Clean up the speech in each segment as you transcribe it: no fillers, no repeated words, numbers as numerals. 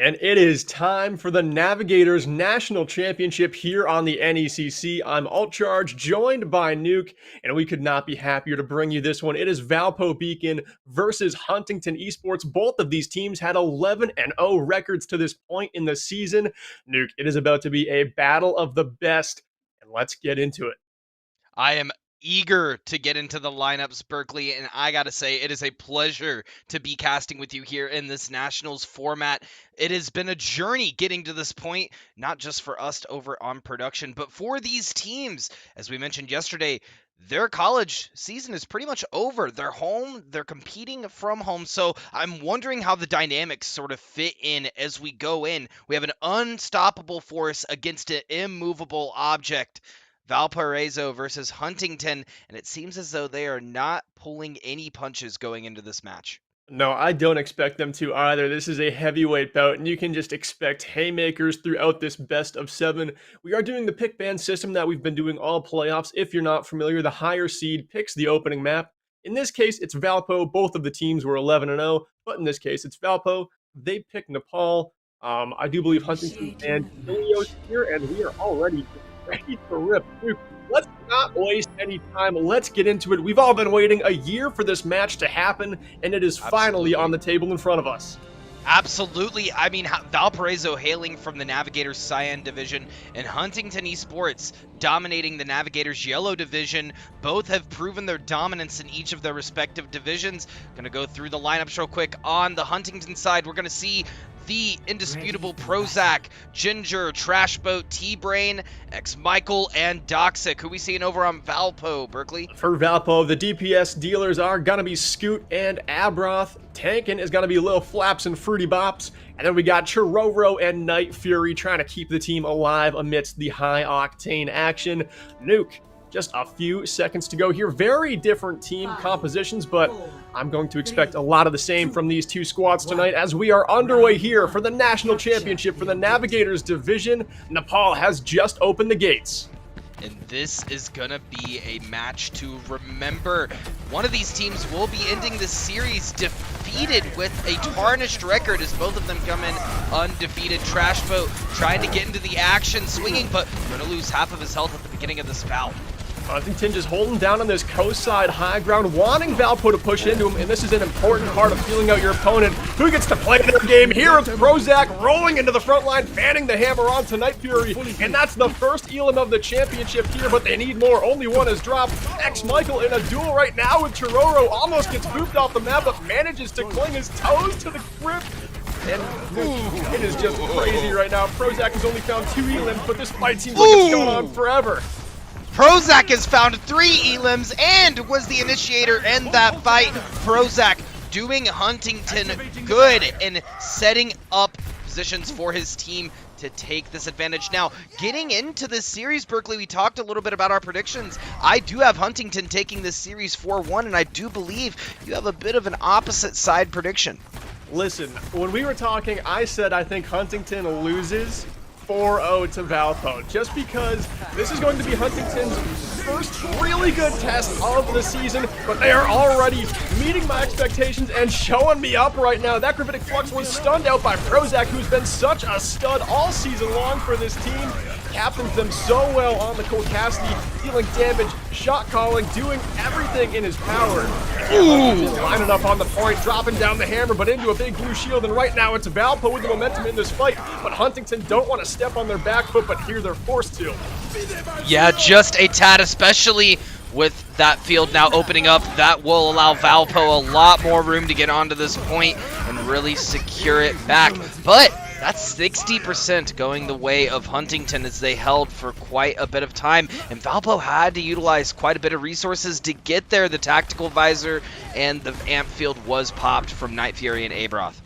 And it is time for the Navigators National Championship here on the NECC. I'm Altcharge, joined by Nuke, and we could not be happier to bring you this one. It is Valpo Beacon versus Huntington Esports. Both of these teams had 11-0 records to this point in the season. Nuke, it is about to be a battle of the best, and let's get into it. I am eager to get into the lineups, Berkeley, and I gotta say, it is a pleasure to be casting with you here in this Nationals format. It has been a journey getting to this point, not just for us over on production, but for these teams. As we mentioned yesterday, their college season is pretty much over. They're home, they're competing from home. So I'm wondering how the dynamics sort of fit in as we go in. We have an unstoppable force against an immovable object. Valparaiso versus Huntington, and it seems as though they are not pulling any punches going into this match. No, I don't expect them to either. This is a heavyweight bout, and you can just expect haymakers throughout this best of seven. We are doing the pick ban system that we've been doing all playoffs. If you're not familiar, the higher seed picks the opening map. In this case, it's Valpo. Both of the teams were 11-0, but in this case, it's Valpo. They pick Nepal. I do believe Huntington and Ilios here, and we are already ready to rip. Dude, let's not waste any time. Let's get into it. We've all been waiting a year for this match to happen, and it is finally on the table in front of us. Absolutely. I mean, Valparaiso hailing from the Navigators Cyan division and Huntington Esports dominating the Navigators Yellow division. Both have proven their dominance in each of their respective divisions. Going to go through the lineups real quick. On the Huntington side, we're going to see the indisputable Prozac, Ginger, Trashboat, T-Brain, X-Michael, and Doxic. Who we seeing over on Valpo, Berkeley? For Valpo, the DPS dealers are going to be Scoot and Abroth. Tankin is going to be Lil Flaps and Fruity Bops. And then we got Chiroro and Night Fury trying to keep the team alive amidst the high-octane action. Nuke, just a few seconds to go here. Very different team compositions, but I'm going to expect a lot of the same from these two squads tonight as we are underway here for the National Championship for the Navigators Division. Nepal has just opened the gates. And this is going to be a match to remember. One of these teams will be ending this series defeated with a tarnished record as both of them come in undefeated. Trashboat trying to get into the action, swinging, but going to lose half of his health at the beginning of this bout. Huntington just holding down on this coast side high ground, wanting Valpo to push into him, and this is an important part of feeling out your opponent. Who gets to play their game? Here it's Prozac rolling into the front line, fanning the hammer on to Night Fury, and that's the first Elam of the championship here, but they need more. Only one is dropped. X-Michael in a duel right now with Chiroro, almost gets booped off the map, but manages to cling his toes to the grip. And it is just crazy right now. Prozac has only found 2 Elams, but this fight seems like it's going on forever. Prozac has found 3 Elims and was the initiator in that fight. Prozac doing Huntington good and setting up positions for his team to take this advantage. Now, getting into this series, Berkeley, we talked a little bit about our predictions. I do have Huntington taking this series 4-1, and I do believe you have a bit of an opposite side prediction. Listen, when we were talking, I said I think Huntington loses 4-0 to Valpo, just because this is going to be Huntington's first really good test of the season, but they are already meeting my expectations and showing me up right now. That Gravitic Flux was stunned out by Prozac, who's been such a stud all season long for this team. Captains them so well on the Cole Cassidy, dealing damage, shot calling, doing everything in his power. Lining up on the point, dropping down the hammer, but into a big blue shield, and right now it's Valpo with the momentum in this fight, but Huntington don't want to step on their back foot, but here they're forced to. Yeah, just a tad, especially with that field now opening up. That will allow Valpo a lot more room to get onto this point and really secure it back. But that's 60% going the way of Huntington as they held for quite a bit of time. And Valpo had to utilize quite a bit of resources to get there. The tactical visor and the amp field was popped from Night Fury and Abroth.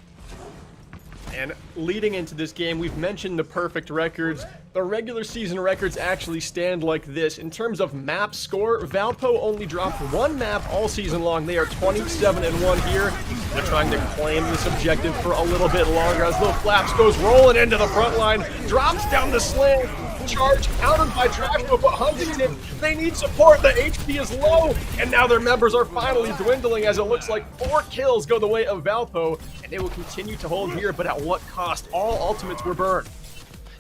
And leading into this game, we've mentioned the perfect records. The regular season records actually stand like this. In terms of map score, Valpo only dropped 1 map all season long. They are 27-1 here. They're trying to claim this objective for a little bit longer as Lil Flaps goes rolling into the front line, drops down the slam, charge countered by Trashboat, but Huntington, they need support. The HP is low, and now their members are finally dwindling as it looks like 4 kills go the way of Valpo, and they will continue to hold here, but at what cost? All ultimates were burned.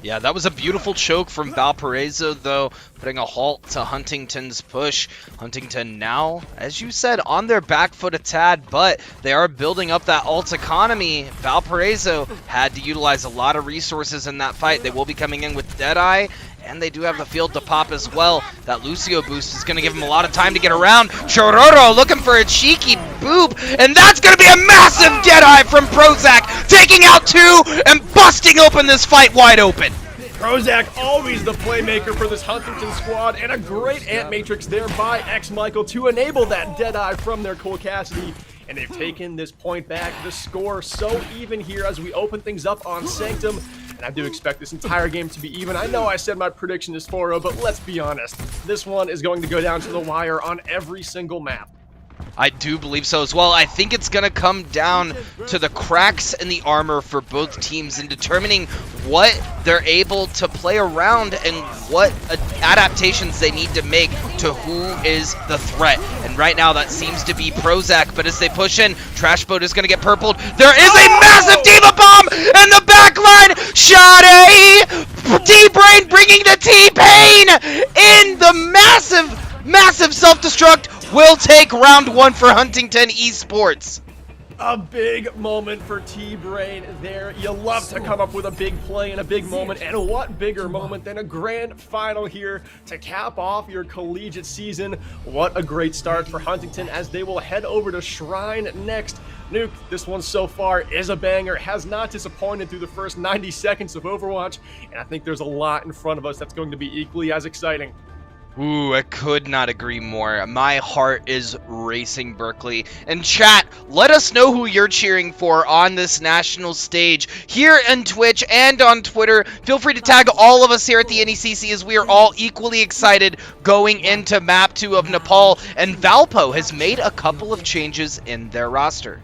Yeah, that was a beautiful choke from Valparaiso, though, putting a halt to Huntington's push. Huntington now, as you said, on their back foot a tad, but they are building up that ult economy. Valparaiso had to utilize a lot of resources in that fight. They will be coming in with Deadeye, and they do have the field to pop as well. That Lucio boost is going to give him a lot of time to get around. Chororo looking for a cheeky boop, and that's going to be a massive Deadeye from Prozac, taking out 2 and busting open this fight wide open. Prozac always the playmaker for this Huntington squad, and a great Ant Matrix there by X-Michael to enable that Deadeye from their Cole Cassidy. And they've taken this point back. The score so even here as we open things up on Sanctum. And I do expect this entire game to be even. I know I said my prediction is 4-0, but let's be honest. This one is going to go down to the wire on every single map. I do believe so as well. I think it's going to come down to the cracks in the armor for both teams in determining what they're able to play around and what adaptations they need to make to who is the threat. And right now that seems to be Prozac, but as they push in, Trashboat is going to get purpled. There is a massive Diva Bomb in the back line! Sade! T-Brain bringing the T-Pain in the massive self-destruct. Will take round 1 for Huntington Esports. A big moment for T-Brain there. You love to come up with a big play and a big moment, and what bigger moment than a grand final here to cap off your collegiate season. What a great start for Huntington as they will head over to Shrine next. Nuke, this one so far is a banger, has not disappointed through the first 90 seconds of Overwatch, and I think there's a lot in front of us that's going to be equally as exciting. Ooh, I could not agree more. My heart is racing, Berkeley. And chat, let us know who you're cheering for on this national stage here on Twitch and on Twitter. Feel free to tag all of us here at the NECC as we are all equally excited going into Map 2 of Nepal. And Valpo has made a couple of changes in their roster.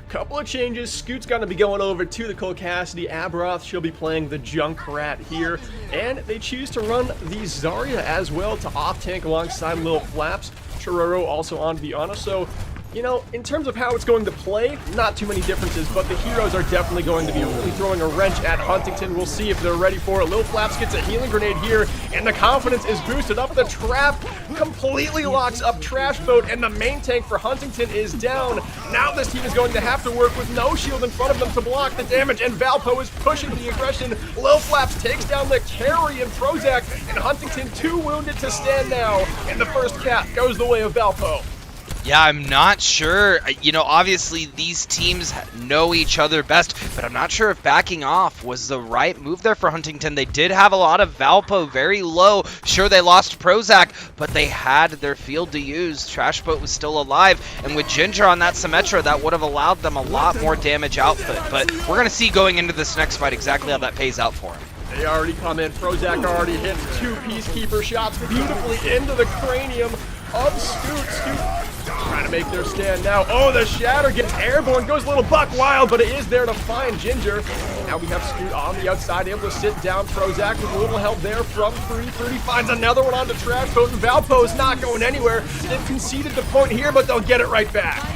Couple of changes. Scoot's going to be going over to the Cole Cassidy. Abroth, she'll be playing the Junkrat here. And they choose to run the Zarya as well to off-tank alongside Lil Flaps. Chororo also on Viana. So, you know, in terms of how it's going to play, not too many differences, but the heroes are definitely going to be really throwing a wrench at Huntington. We'll see if they're ready for it. Lil Flaps gets a healing grenade here, and the confidence is boosted up. The trap completely locks up Trashboat, and the main tank for Huntington is down. Now this team is going to have to work with no shield in front of them to block the damage, and Valpo is pushing the aggression. Lil Flaps takes down the carry and Prozac, and Huntington 2 wounded to stand now, and the first cap goes the way of Valpo. Yeah, I'm not sure. You know, obviously these teams know each other best, but I'm not sure if backing off was the right move there for Huntington. They did have a lot of Valpo very low. Sure, they lost Prozac, but they had their field to use. Trashboat was still alive, and with Ginger on that Symmetra, that would have allowed them a lot more damage output. But we're going to see going into this next fight exactly how that pays out for him. They already come in. Prozac already hit 2 Peacekeeper shots beautifully into the cranium of Scoot. Scoot trying to make their stand now. Oh, the Shatter gets airborne, goes a little buck wild, but it is there to find Ginger. Now we have Scoot on the outside, able to sit down Prozac with a little help there from Fruity. Fruity finds another one onto Trashboat, and Valpo is not going anywhere. They've conceded the point here, but they'll get it right back.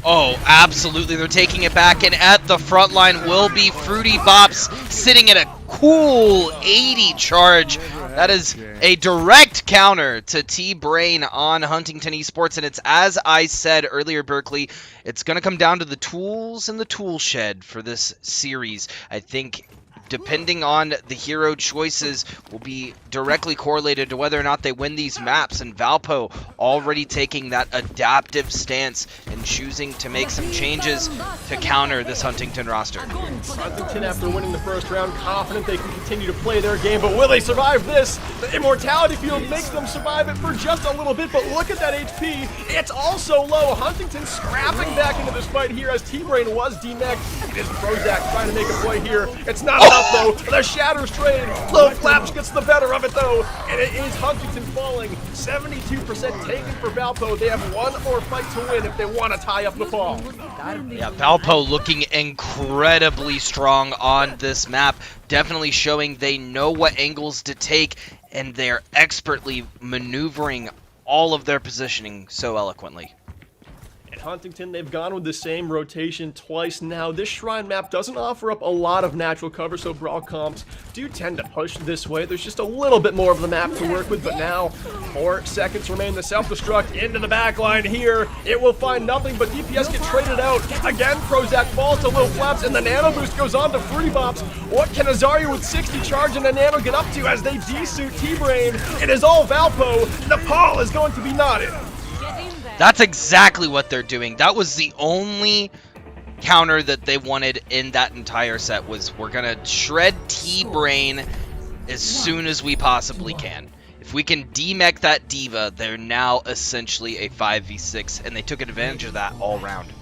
Oh, absolutely. They're taking it back, and at the front line will be Fruity Bops sitting at a cool 80 charge. That is a direct counter to T-Brain on Huntington Esports, and it's as I said earlier, Berkeley, it's going to come down to the tools in the tool shed for this series. I think depending on the hero choices will be directly correlated to whether or not they win these maps, and Valpo already taking that adaptive stance and choosing to make some changes to counter this Huntington roster. Huntington, after winning the first round, confident they can continue to play their game, but will they survive this? The Immortality Field makes them survive it for just a little bit, but look at that HP. It's also low. Huntington scrapping back into this fight here as T-Brain was demeched. It is Prozac trying to make a play here. It's not enough. Valpo. The Shatters trade. Lil Flaps gets the better of it though, and it is Huntington falling. 72% taken for Valpo. They have one more fight to win if they want to tie up the fall. Yeah, Valpo looking incredibly strong on this map. Definitely showing they know what angles to take, and they're expertly maneuvering all of their positioning so eloquently. At Huntington, they've gone with the same rotation twice now. This Shrine map doesn't offer up a lot of natural cover, so Brawl comps do tend to push this way. There's just a little bit more of the map to work with, but now 4 seconds remain. The self-destruct into the back line here. It will find nothing, but DPS get traded out. Again, Prozac falls to Lil Flaps, and the Nano Boost goes on to Free Bops. What can Azaria with 60 charge and a Nano get up to as they desuit T-Brain? It is all Valpo. Nepal is going to be knotted. That's exactly what they're doing. That was the only counter that they wanted in that entire set, was we're going to shred T-Brain as soon as we possibly can. If we can demech that D.Va, they're now essentially a 5v6, and they took advantage of that all round.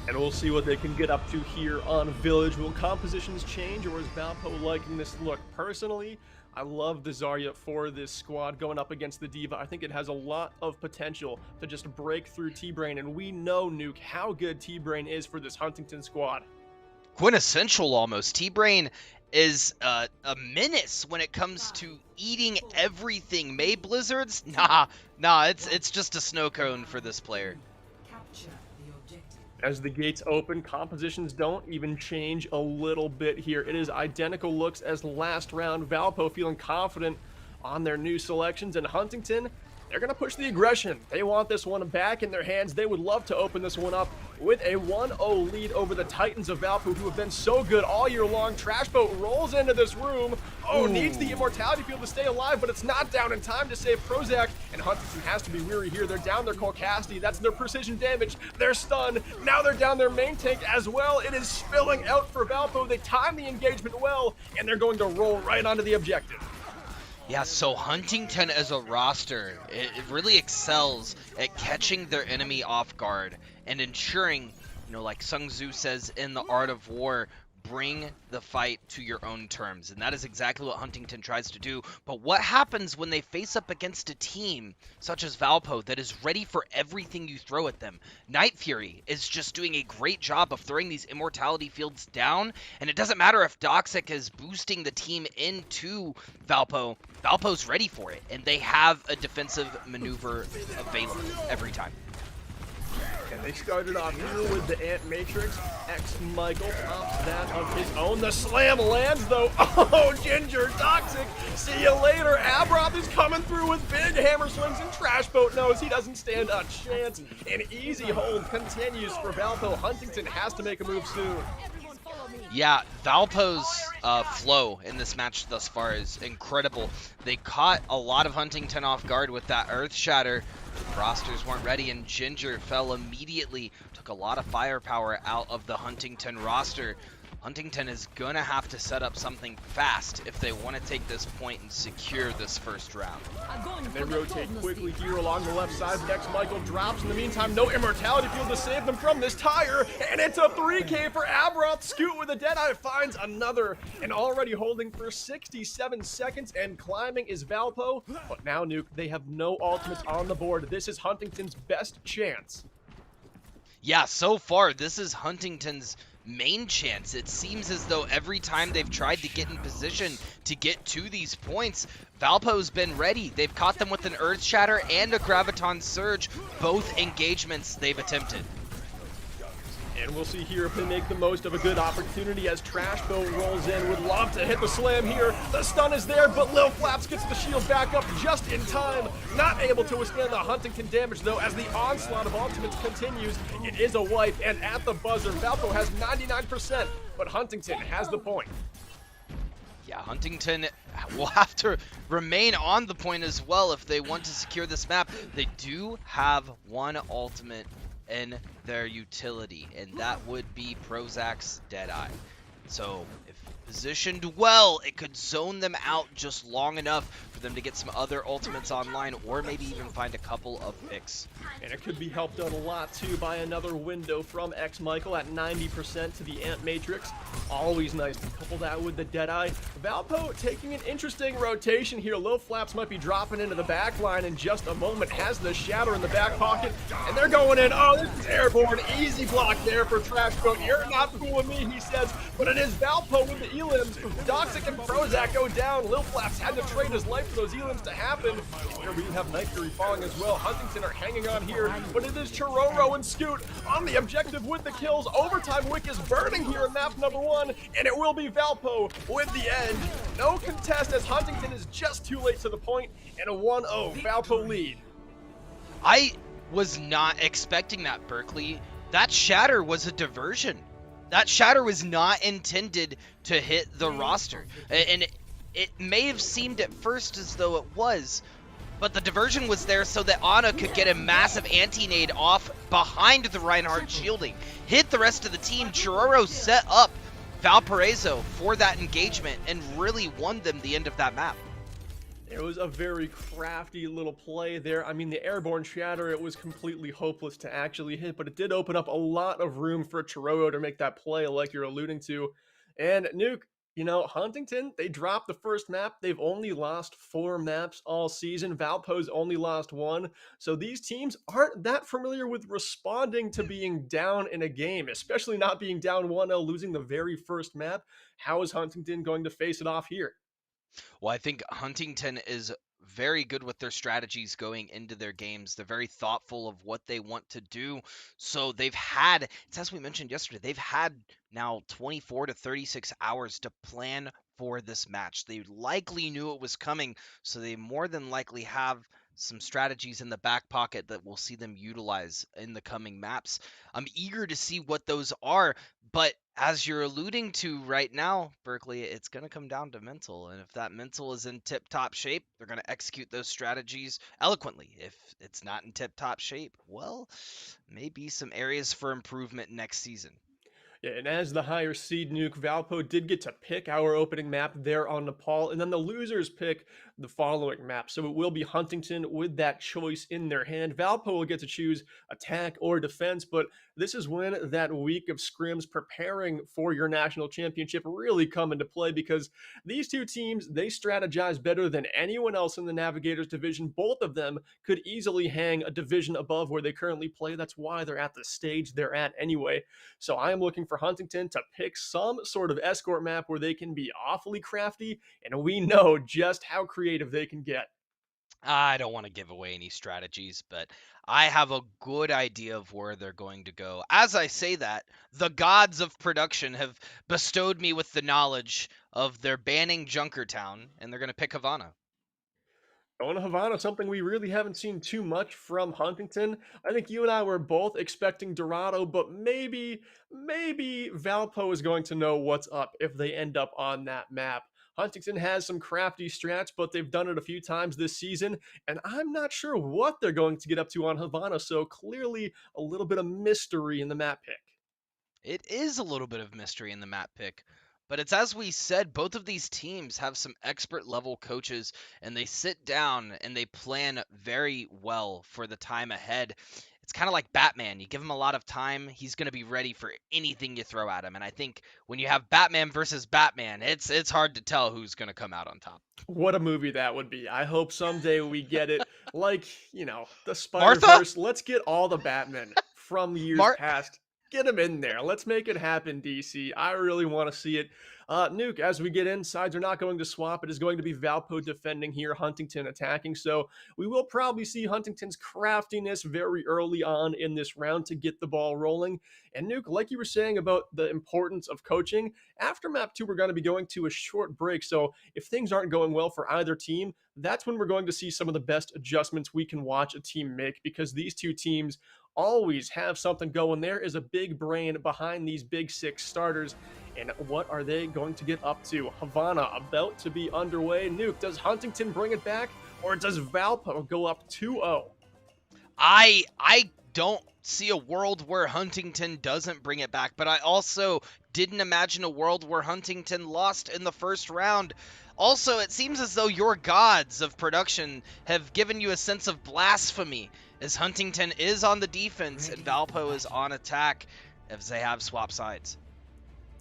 And we'll see what they can get up to here on Village. Will compositions change, or is Valpo liking this look? Personally, I love the Zarya for this squad going up against the D.Va. I think it has a lot of potential to just break through T-Brain, and we know, Nuke, how good T-Brain is for this Huntington squad. Quintessential almost. T-Brain is a menace when it comes to eating everything. May Blizzards? Nah, it's just a snow cone for this player. As the gates open, compositions don't even change a little bit here. It is identical looks as last round. Valpo feeling confident on their new selections, and Huntington, they're going to push the aggression. They want this one back in their hands. They would love to open this one up with a 1-0 lead over the Titans of Valpo, who have been so good all year long. Trash Boat rolls into this room. Oh, needs the Immortality Field to stay alive, but it's not down in time to save Prozac, and Huntington has to be weary here. They're down their Colcasti. That's their precision damage. They're stunned. Now they're down their main tank as well. It is spilling out for Valpo. They time the engagement well, and they're going to roll right onto the objective. Yeah, so Huntington as a roster, it really excels at catching their enemy off guard and ensuring, like Sun Tzu says in The Art of War, bring the fight to your own terms. And that is exactly what Huntington tries to do. But what happens when they face up against a team such as Valpo that is ready for everything you throw at them? Night Fury is just doing a great job of throwing these immortality fields down, and it doesn't matter if Doxic is boosting the team into Valpo. Valpo's ready for it, and they have a defensive maneuver available every time. And they started off here with the Ant Matrix. X-Michael pops that of his own. The slam lands, though. Oh, Ginger, Toxic. See you later. Abroth is coming through with big hammer swings, and Trash Boat knows he doesn't stand a chance. An easy hold continues for Valpo. Huntington has to make a move soon. Yeah, Valpo's flow in this match thus far is incredible. They caught a lot of Huntington off guard with that Earth Shatter. Rosters weren't ready, and Ginger fell immediately. Took a lot of firepower out of the Huntington roster. Huntington is gonna have to set up something fast if they want to take this point and secure this first round. They rotate quickly here along the left side. Next, Michael drops. In the meantime, no Immortality Field to save them from this tire, and it's a 3K for Abroth. Scoot with a Deadeye finds another, and already holding for 67 seconds, and climbing is Valpo. But now, Nuke, they have no ultimates on the board. This is Huntington's best chance. Yeah, so far, this is Huntington's main chance. It seems as though every time they've tried to get in position to get to these points, Valpo's been ready. They've caught them with an Earth Shatter and a Graviton Surge, both engagements they've attempted. And we'll see here if they make the most of a good opportunity as Trash Boat rolls in. Would love to hit the slam here. The stun is there, but Lil Flaps gets the shield back up just in time. Not able to withstand the Huntington damage, though, as the onslaught of ultimates continues. It is a wipe, and at the buzzer, Valpo has 99%, but Huntington has the point. Yeah, Huntington will have to remain on the point as well if they want to secure this map. They do have one ultimate in their utility, and that would be Prozac's Deadeye. So if positioned well. It could zone them out just long enough for them to get some other ultimates online, or maybe even find a couple of picks. And it could be helped out a lot too by another window from X Michael at 90% to the Ant Matrix. Always nice to couple that with the Deadeye. Valpo taking an interesting rotation here. Lil Flaps might be dropping into the back line in just a moment. Has the Shatter in the back pocket, and they're going in. Oh, this is airborne. Easy block there for Trash Boat. You're not fooling me, he says, but it is Valpo with the elims. Doxic and Prozac go down. Lil Flaps had to trade his life for those elims to happen. Here we have Night Fury falling as well. Huntington are hanging on here, but it is Chororo and Scoot on the objective with the kills. Overtime Wick is burning here in map number 1, and it will be Valpo with the end. No contest as Huntington is just too late to the point, and a 1-0 Valpo lead. I was not expecting that, Berkeley. That Shatter was a diversion. That Shatter was not intended to hit the roster. And it may have seemed at first as though it was, but the diversion was there so that Ana could get a massive anti-nade off behind the Reinhardt shielding. Hit the rest of the team. Chororo set up Valparaiso for that engagement and really won them the end of that map. It was a very crafty little play there. I mean, the airborne Shatter, it was completely hopeless to actually hit, but it did open up a lot of room for Chororo to make that play like you're alluding to. And Nuke, you know, Huntington, they dropped the first map. They've only lost 4 maps all season. Valpo's only lost 1. So these teams aren't that familiar with responding to being down in a game, especially not being down 1-0, losing the very first map. How is Huntington going to face it off here? Well, I think Huntington is very good with their strategies going into their games. They're very thoughtful of what they want to do. So they've had, it's as we mentioned yesterday, they've had now 24 to 36 hours to plan for this match. They likely knew it was coming, so they more than likely have some strategies in the back pocket that we'll see them utilize in the coming maps. I'm eager to see what those are, but as you're alluding to right now, Berkeley, it's going to come down to mental. And if that mental is in tip-top shape, they're going to execute those strategies eloquently. If it's not in tip-top shape, well, maybe some areas for improvement next season. Yeah, and as the higher seed Nuke, Valpo did get to pick our opening map there on Nepal, and then the losers pick the following map. So it will be Huntington with that choice in their hand. Valpo will get to choose attack or defense, but this is when that week of scrims preparing for your national championship really come into play, because these two teams, they strategize better than anyone else in the Navigators division. Both of them could easily hang a division above where they currently play. That's why they're at the stage they're at anyway. So I am looking for Huntington to pick some sort of escort map where they can be awfully crafty, and we know just how creative they can get. I don't want to give away any strategies, but I have a good idea of where they're going to go. As I say that, the gods of production have bestowed me with the knowledge of they're banning Junkertown, and they're going to pick Havana. Going to Havana, something we really haven't seen too much from Huntington. I think you and I were both expecting Dorado, but maybe Valpo is going to know what's up if they end up on that map. Huntington has some crafty strats, but they've done it a few times this season, and I'm not sure what they're going to get up to on Havana, so clearly a little bit of mystery in the map pick. It is a little bit of mystery in the map pick. But it's as we said, both of these teams have some expert level coaches, and they sit down and they plan very well for the time ahead. It's kind of like Batman. You give him a lot of time, he's going to be ready for anything you throw at him. And I think when you have Batman versus Batman, it's hard to tell who's going to come out on top. What a movie that would be. I hope someday we get it. Like, you know, the Spider-Verse. Let's get all the Batman from years past. Get them in there. Let's make it happen, DC. I really want to see it. Nuke, as we get in, sides are not going to swap. It is going to be Valpo defending here, Huntington attacking. So we will probably see Huntington's craftiness very early on in this round to get the ball rolling. And Nuke, like you were saying about the importance of coaching, after map 2, we're going to be going to a short break. So if things aren't going well for either team, that's when we're going to see some of the best adjustments we can watch a team make, because these two teams always have something going. There is a big brain behind these big 6 starters. And what are they going to get up to? Havana about to be underway. Nuke, does Huntington bring it back, or does Valpo go up 2-0? I don't see a world where Huntington doesn't bring it back, but I also didn't imagine a world where Huntington lost in the first round. Also, it seems as though your gods of production have given you a sense of blasphemy, as Huntington is on the defense and Valpo is on attack, as they have swap sides.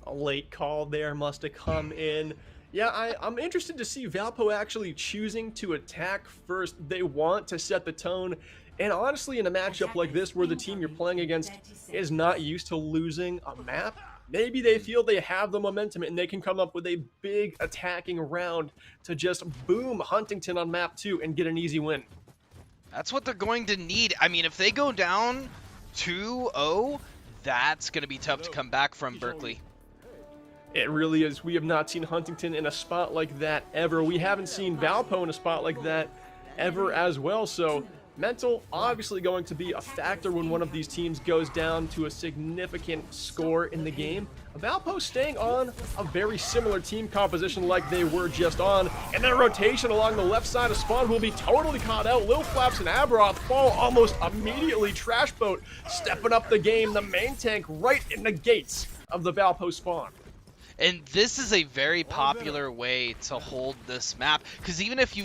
A late call there must have come in. Yeah, I'm interested to see Valpo actually choosing to attack first. They want to set the tone. And honestly, in a matchup like this where the team you're playing against is not used to losing a map, maybe they feel they have the momentum and they can come up with a big attacking round to just boom Huntington on map 2 and get an easy win. That's what they're going to need. I mean, if they go down 2-0, that's going to be tough to come back from, Berkeley. It really is. We have not seen Huntington in a spot like that ever. We haven't seen Valpo in a spot like that ever as well. So mental obviously going to be a factor when one of these teams goes down to a significant score in the game. Valpo staying on a very similar team composition like they were just on, and their rotation along the left side of spawn will be totally caught out. Lil Flaps and Aberoth fall almost immediately. Trashboat stepping up the game, the main tank right in the gates of the Valpo spawn. And this is a very popular way to hold this map, because even if you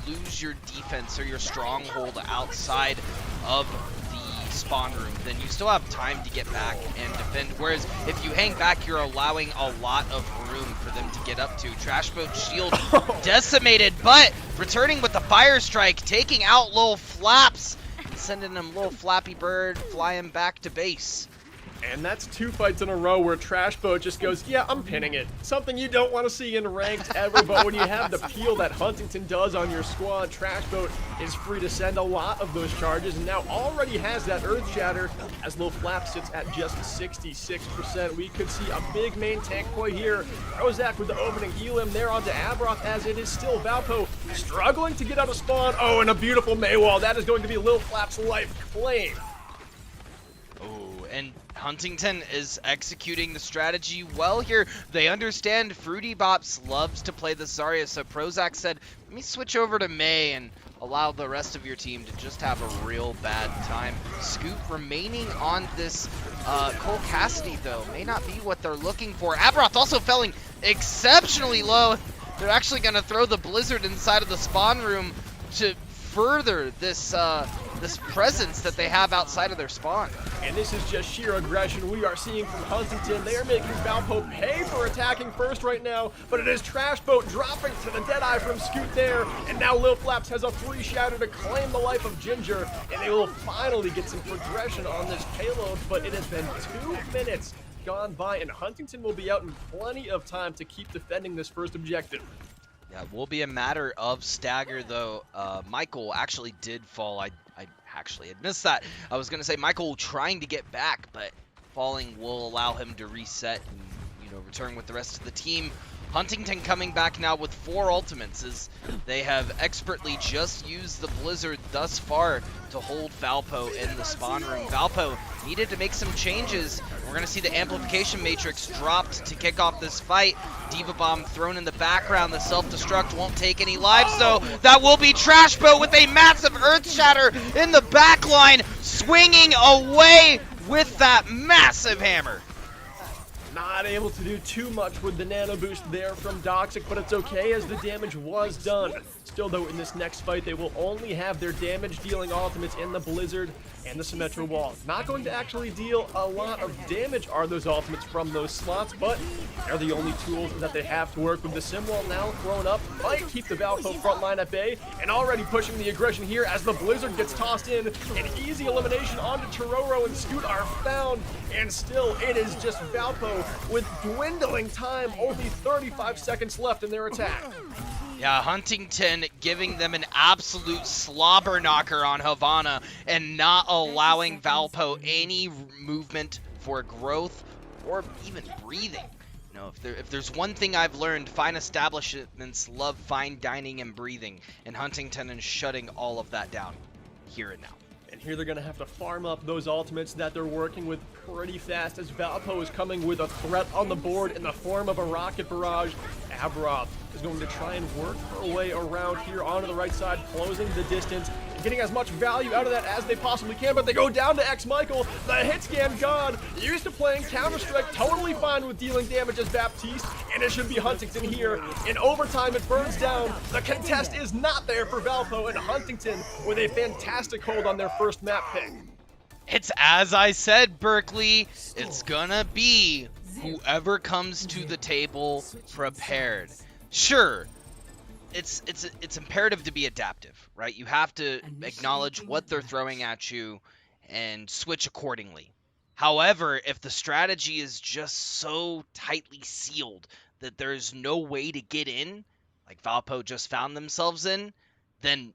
lose your defense or your stronghold outside of the spawn room, then you still have time to get back and defend. Whereas if you hang back, you're allowing a lot of room for them to get up to. Trashboat shield decimated, but returning with the fire strike, taking out Lil Flaps, and sending him Lil Flappy Bird flying back to base. And that's 2 fights in a row where Trashboat just goes, yeah, I'm pinning it. Something you don't want to see in ranked ever, but when you have the peel that Huntington does on your squad, Trashboat is free to send a lot of those charges, and now already has that Earth Shatter as Lil Flap sits at just 66%. We could see a big main tank play here. Rozak with the opening Elim there onto Aberoth, as it is still Valpo struggling to get out of spawn. Oh, and a beautiful Maywall. That is going to be Lil Flap's life claim. Oh, and Huntington is executing the strategy well here. They understand Fruity Bops loves to play the Zarya, so Prozac said, let me switch over to Mei and allow the rest of your team to just have a real bad time. Scoop remaining on this Cole Cassidy, though, may not be what they're looking for. Aberoth also felling exceptionally low. They're actually going to throw the Blizzard inside of the spawn room to further this this presence that they have outside of their spawn. And this is just sheer aggression we are seeing from Huntington. They are making Valpo pay for attacking first right now, but it is Trashboat dropping to the Deadeye from Scoot there, and now Lil Flaps has a free shatter to claim the life of Ginger, and they will finally get some progression on this payload, but it has been 2 minutes gone by, and Huntington will be out in plenty of time to keep defending this first objective. Yeah, it will be a matter of stagger, though. Michael actually did fall. I actually had missed that. I was going to say Michael trying to get back, but falling will allow him to reset and, return with the rest of the team. Huntington coming back now with 4 ultimates, as they have expertly just used the Blizzard thus far to hold Valpo in the spawn room. Valpo needed to make some changes. We're going to see the amplification matrix dropped to kick off this fight. Diva Bomb thrown in the background. The self-destruct won't take any lives, though. That will be Trashboat with a massive Earth Shatter in the backline, swinging away with that massive hammer. Not able to do too much with the nano boost there from Doxic, but it's okay as the damage was done. Still, though, in this next fight, they will only have their damage-dealing ultimates in the Blizzard and the Symmetra Wall. Not going to actually deal a lot of damage are those ultimates from those slots, but they're the only tools that they have to work with. The Sim Wall now thrown up might keep the Valpo front line at bay, and already pushing the aggression here as the Blizzard gets tossed in. An easy elimination onto Tororo and Scoot are found, and still it is just Valpo with dwindling time, only 35 seconds left in their attack. Yeah, Huntington giving them an absolute slobber knocker on Havana and not allowing Valpo any movement for growth or even breathing. If there's one thing I've learned, fine establishments love fine dining and breathing, and Huntington is shutting all of that down here and now. And here they're going to have to farm up those ultimates that they're working with pretty fast, as Valpo is coming with a threat on the board in the form of a rocket barrage. Aberoth is going to try and work her way around here onto the right side, closing the distance. getting as much value out of that as they possibly can, but they go down to X-Michael. The hit scan gone. Used to playing Counter-Strike, totally fine with dealing damage as Baptiste, and it should be Huntington here. In overtime, it burns down. The contest is not there for Valpo, and Huntington with a fantastic hold on their first map pick. It's as I said, Berkeley. It's gonna be whoever comes to the table prepared. Sure, it's imperative to be adaptive, right? You have to acknowledge what they're throwing at you and switch accordingly. However, if the strategy is just so tightly sealed that there's no way to get in, like Valpo just found themselves in, then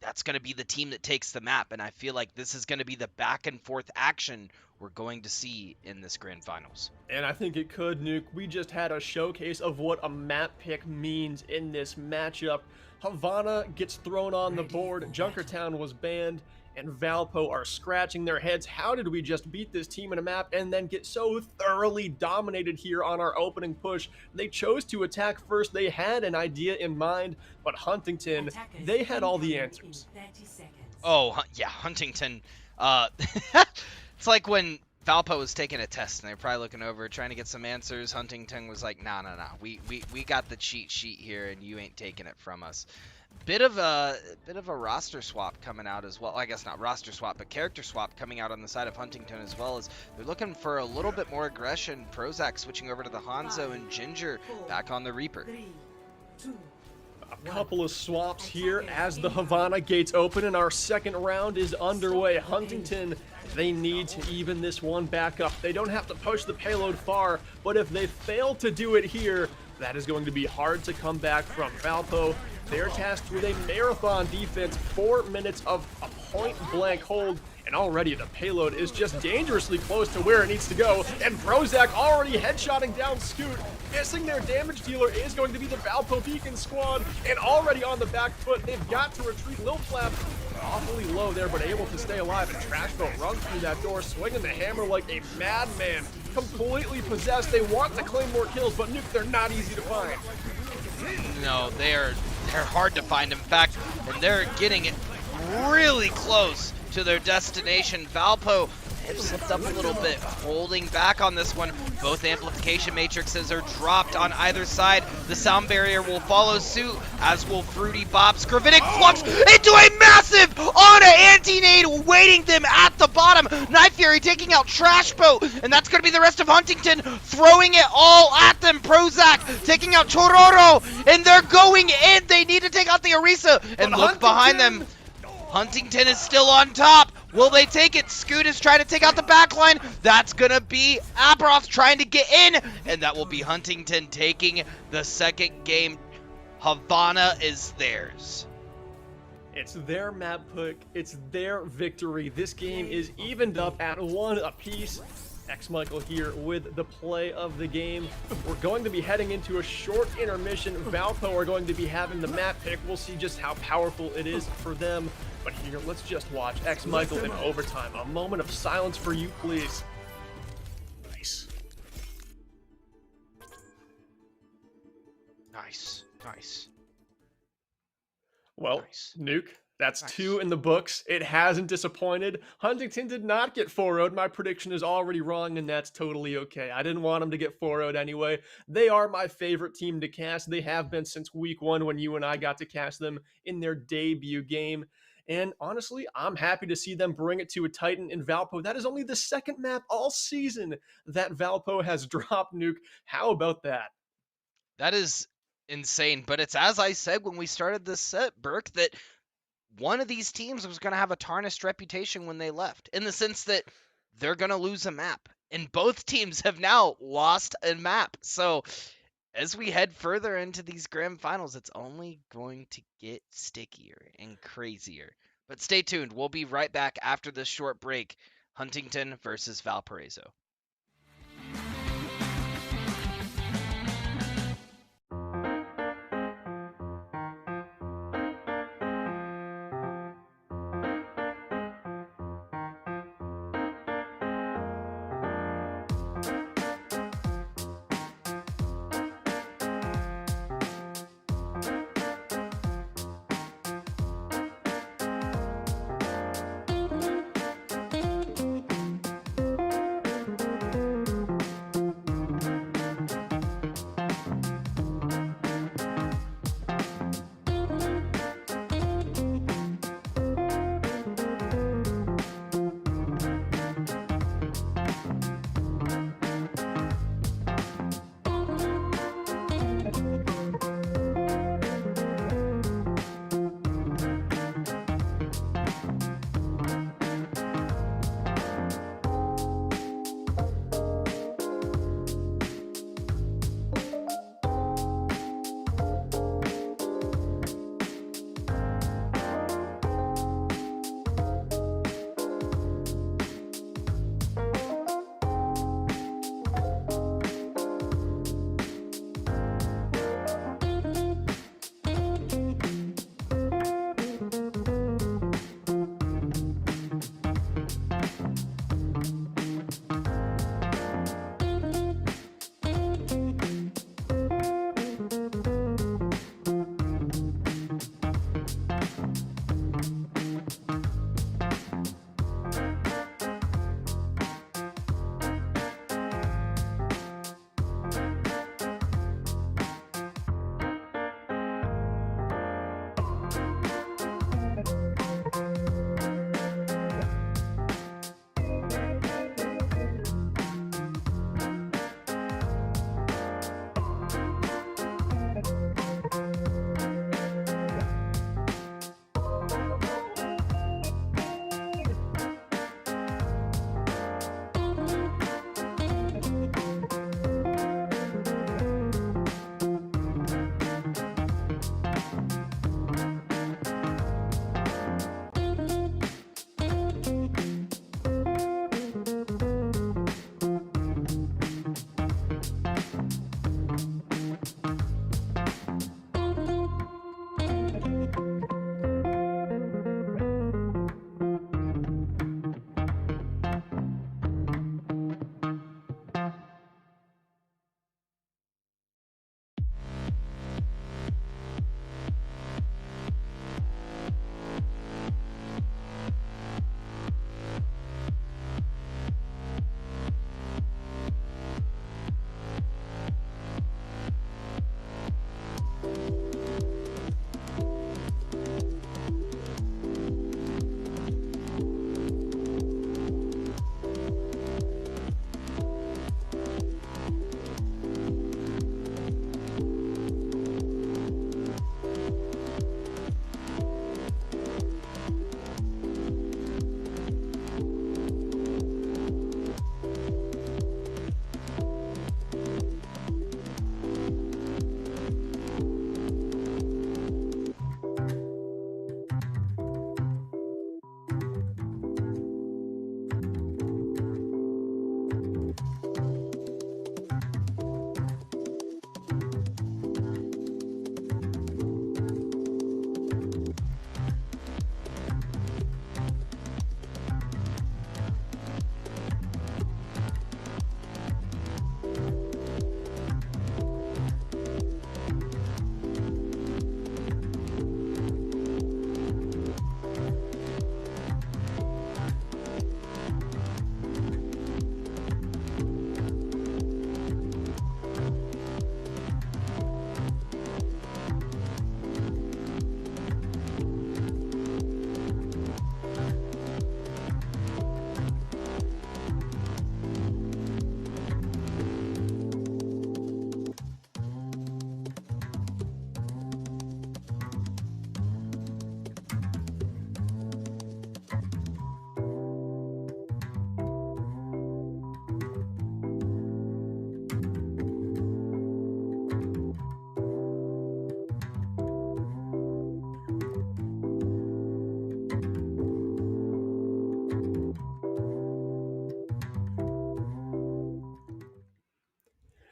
that's going to be the team that takes the map. And I feel like this is going to be the back and forth action we're going to see in this grand finals. And I think it could, Nuke. We just had a showcase of what a map pick means in this matchup. Havana gets thrown on the board, Junkertown was banned, and Valpo are scratching their heads. How did we just beat this team in a map and then get so thoroughly dominated here on our opening push? They chose to attack first. They had an idea in mind, but Huntington, they had all the answers. Oh, yeah, Huntington. It's like when Valpo was taking a test and they're probably looking over trying to get some answers. Huntington was like, no. We got the cheat sheet here and you ain't taking it from us. Bit of a roster swap coming out as well. I guess not roster swap, but character swap coming out on the side of Huntington as well. As they're looking for a little bit more aggression. Prozac switching over to the Hanzo and Ginger back on the Reaper. A couple of swaps here as the Havana gates open and our second round is underway. Huntington, they need to even this one back up. They don't have to push the payload far, but if they fail to do it here, that is going to be hard to come back from. Valpo, they're tasked with a marathon defense, 4 minutes of a point-blank hold, and already the payload is just dangerously close to where it needs to go, and Prozac already headshotting down Scoot. Missing their damage dealer is going to be the Valpo Beacon squad, and already on the back foot, they've got to retreat. Lil Flap awfully low there, but able to stay alive, and Trashboat runs through that door, swinging the hammer like a madman, completely possessed. They want to claim more kills, but Nuke, they're not easy to find. No, they're hard to find. In fact, and they're getting it really close to their destination. Valpo have slipped up a little bit, holding back on this one. Both amplification matrices are dropped on either side. The sound barrier will follow suit, as will Fruity Bops. Gravitic Flux into a massive on an anti-nade, waiting them at the bottom. Knife Fury taking out Trash Boat, and that's going to be the rest of Huntington, throwing it all at them. Prozac taking out Chororo, and they're going in. They need to take out the Orisa, and look behind them. Huntington is still on top. Will they take it? Scoot is trying to take out the backline. That's going to be Abaroth trying to get in. And that will be Huntington taking the second game. Havana is theirs. It's their map pick. It's their victory. This game is evened up at 1 apiece. X-Michael here with the play of the game. We're going to be heading into a short intermission. Valpo are going to be having the map pick. We'll see just how powerful it is for them. But here, let's just watch X-Michael in overtime. A moment of silence for you, please. Nice. Nice. Well, Nice. Nuke, that's Nice. 2 in the books. It hasn't disappointed. Huntington did not get 4-0'd. My prediction is already wrong, and that's totally okay. I didn't want them to get 4-0'd anyway. They are my favorite team to cast. They have been since week 1 when you and I got to cast them in their debut game. And honestly, I'm happy to see them bring it to a Titan in Valpo. That is only the second map all season that Valpo has dropped, Nuke. How about that? That is insane. But it's as I said when we started this set, Burke, that one of these teams was going to have a tarnished reputation when they left, in the sense that they're going to lose a map. And both teams have now lost a map. So as we head further into these grand finals, it's only going to get stickier and crazier. But stay tuned. We'll be right back after this short break. Huntington versus Valparaiso.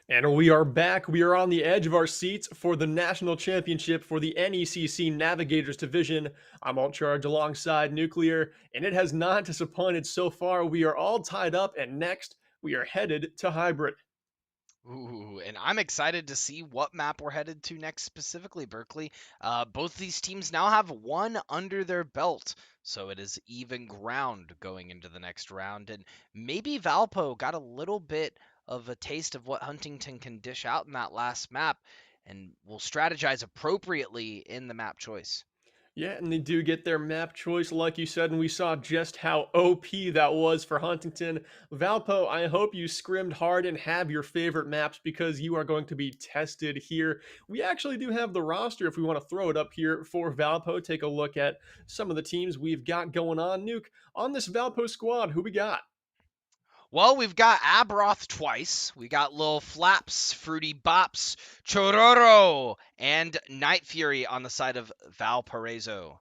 And we are back. We are on the edge of our seats for the national championship for the NECC Navigators Division. I'm Altcharge alongside Nuclear, and it has not disappointed so far. We are all tied up, and next we are headed to Hybrid. Ooh, and I'm excited to see what map we're headed to next, specifically Berkeley. Both these teams now have one under their belt, so it is even ground going into the next round. And maybe Valpo got a little bit of a taste of what Huntington can dish out in that last map, and will strategize appropriately in the map choice. Yeah, and they do get their map choice, like you said, and we saw just how OP that was for Huntington. Valpo, I hope you scrimmed hard and have your favorite maps because you are going to be tested here. We actually do have the roster if we want to throw it up here for Valpo. Take a look at some of the teams we've got going on. Nuke, on this Valpo squad, who we got? Well, we've got Abroth twice. We got Lil Flaps, Fruity Bops, Chororo, and Night Fury on the side of Valparaiso.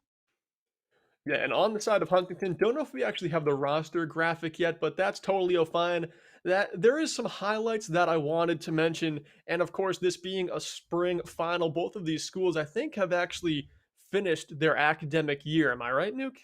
Yeah, and on the side of Huntington, don't know if we actually have the roster graphic yet, but that's totally fine. That there is some highlights that I wanted to mention, and of course, this being a spring final, both of these schools I think have actually finished their academic year. Am I right, Nuke?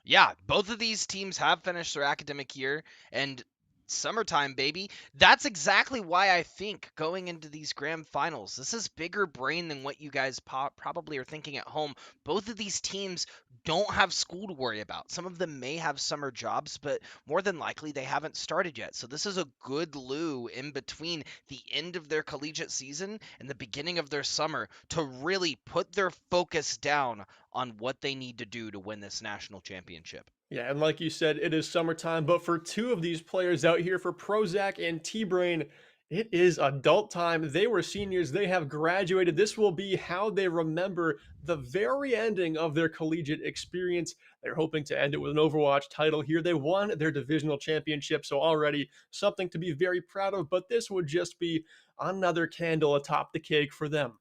Yeah, both of these teams have finished their academic year, and summertime, baby. That's exactly why I think going into these grand finals, this is bigger brain than what you guys probably are thinking at home. Both of these teams don't have school to worry about. Some of them may have summer jobs, but more than likely they haven't started yet. So this is a good loo in between the end of their collegiate season and the beginning of their summer to really put their focus down on what they need to do to win this national championship. Yeah, and like you said, it is summertime, but for two of these players out here, for Prozac and T-Brain, it is adult time. They were seniors, they have graduated. This will be how they remember the very ending of their collegiate experience. They're hoping to end it with an Overwatch title here. They won their divisional championship, so already something to be very proud of, but this would just be another candle atop the cake for them.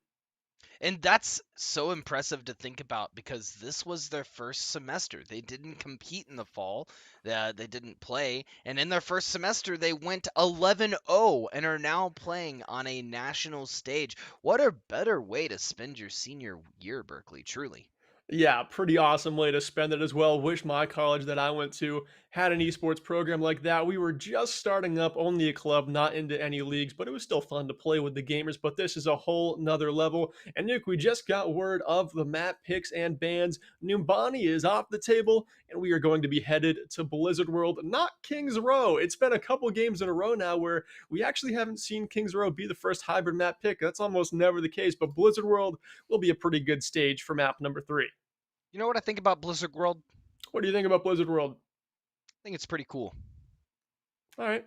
And that's so impressive to think about because this was their first semester. They didn't compete in the fall, they didn't play. And in their first semester, they went 11-0 and are now playing on a national stage. What a better way to spend your senior year, Berkeley, truly. Yeah, pretty awesome way to spend it as well. Wish my college that I went to had an esports program like that. We were just starting up, only a club, not into any leagues, but it was still fun to play with the gamers. But this is a whole nother level. And Nuke, we just got word of the map picks and bans. Numbani is off the table, and we are going to be headed to Blizzard World, not Kings Row. It's been a couple games in a row now where we actually haven't seen Kings Row be the first hybrid map pick. That's almost never the case, but Blizzard World will be a pretty good stage for map number 3. You know what I think about Blizzard World? What do you think about Blizzard World? I think it's pretty cool. All right.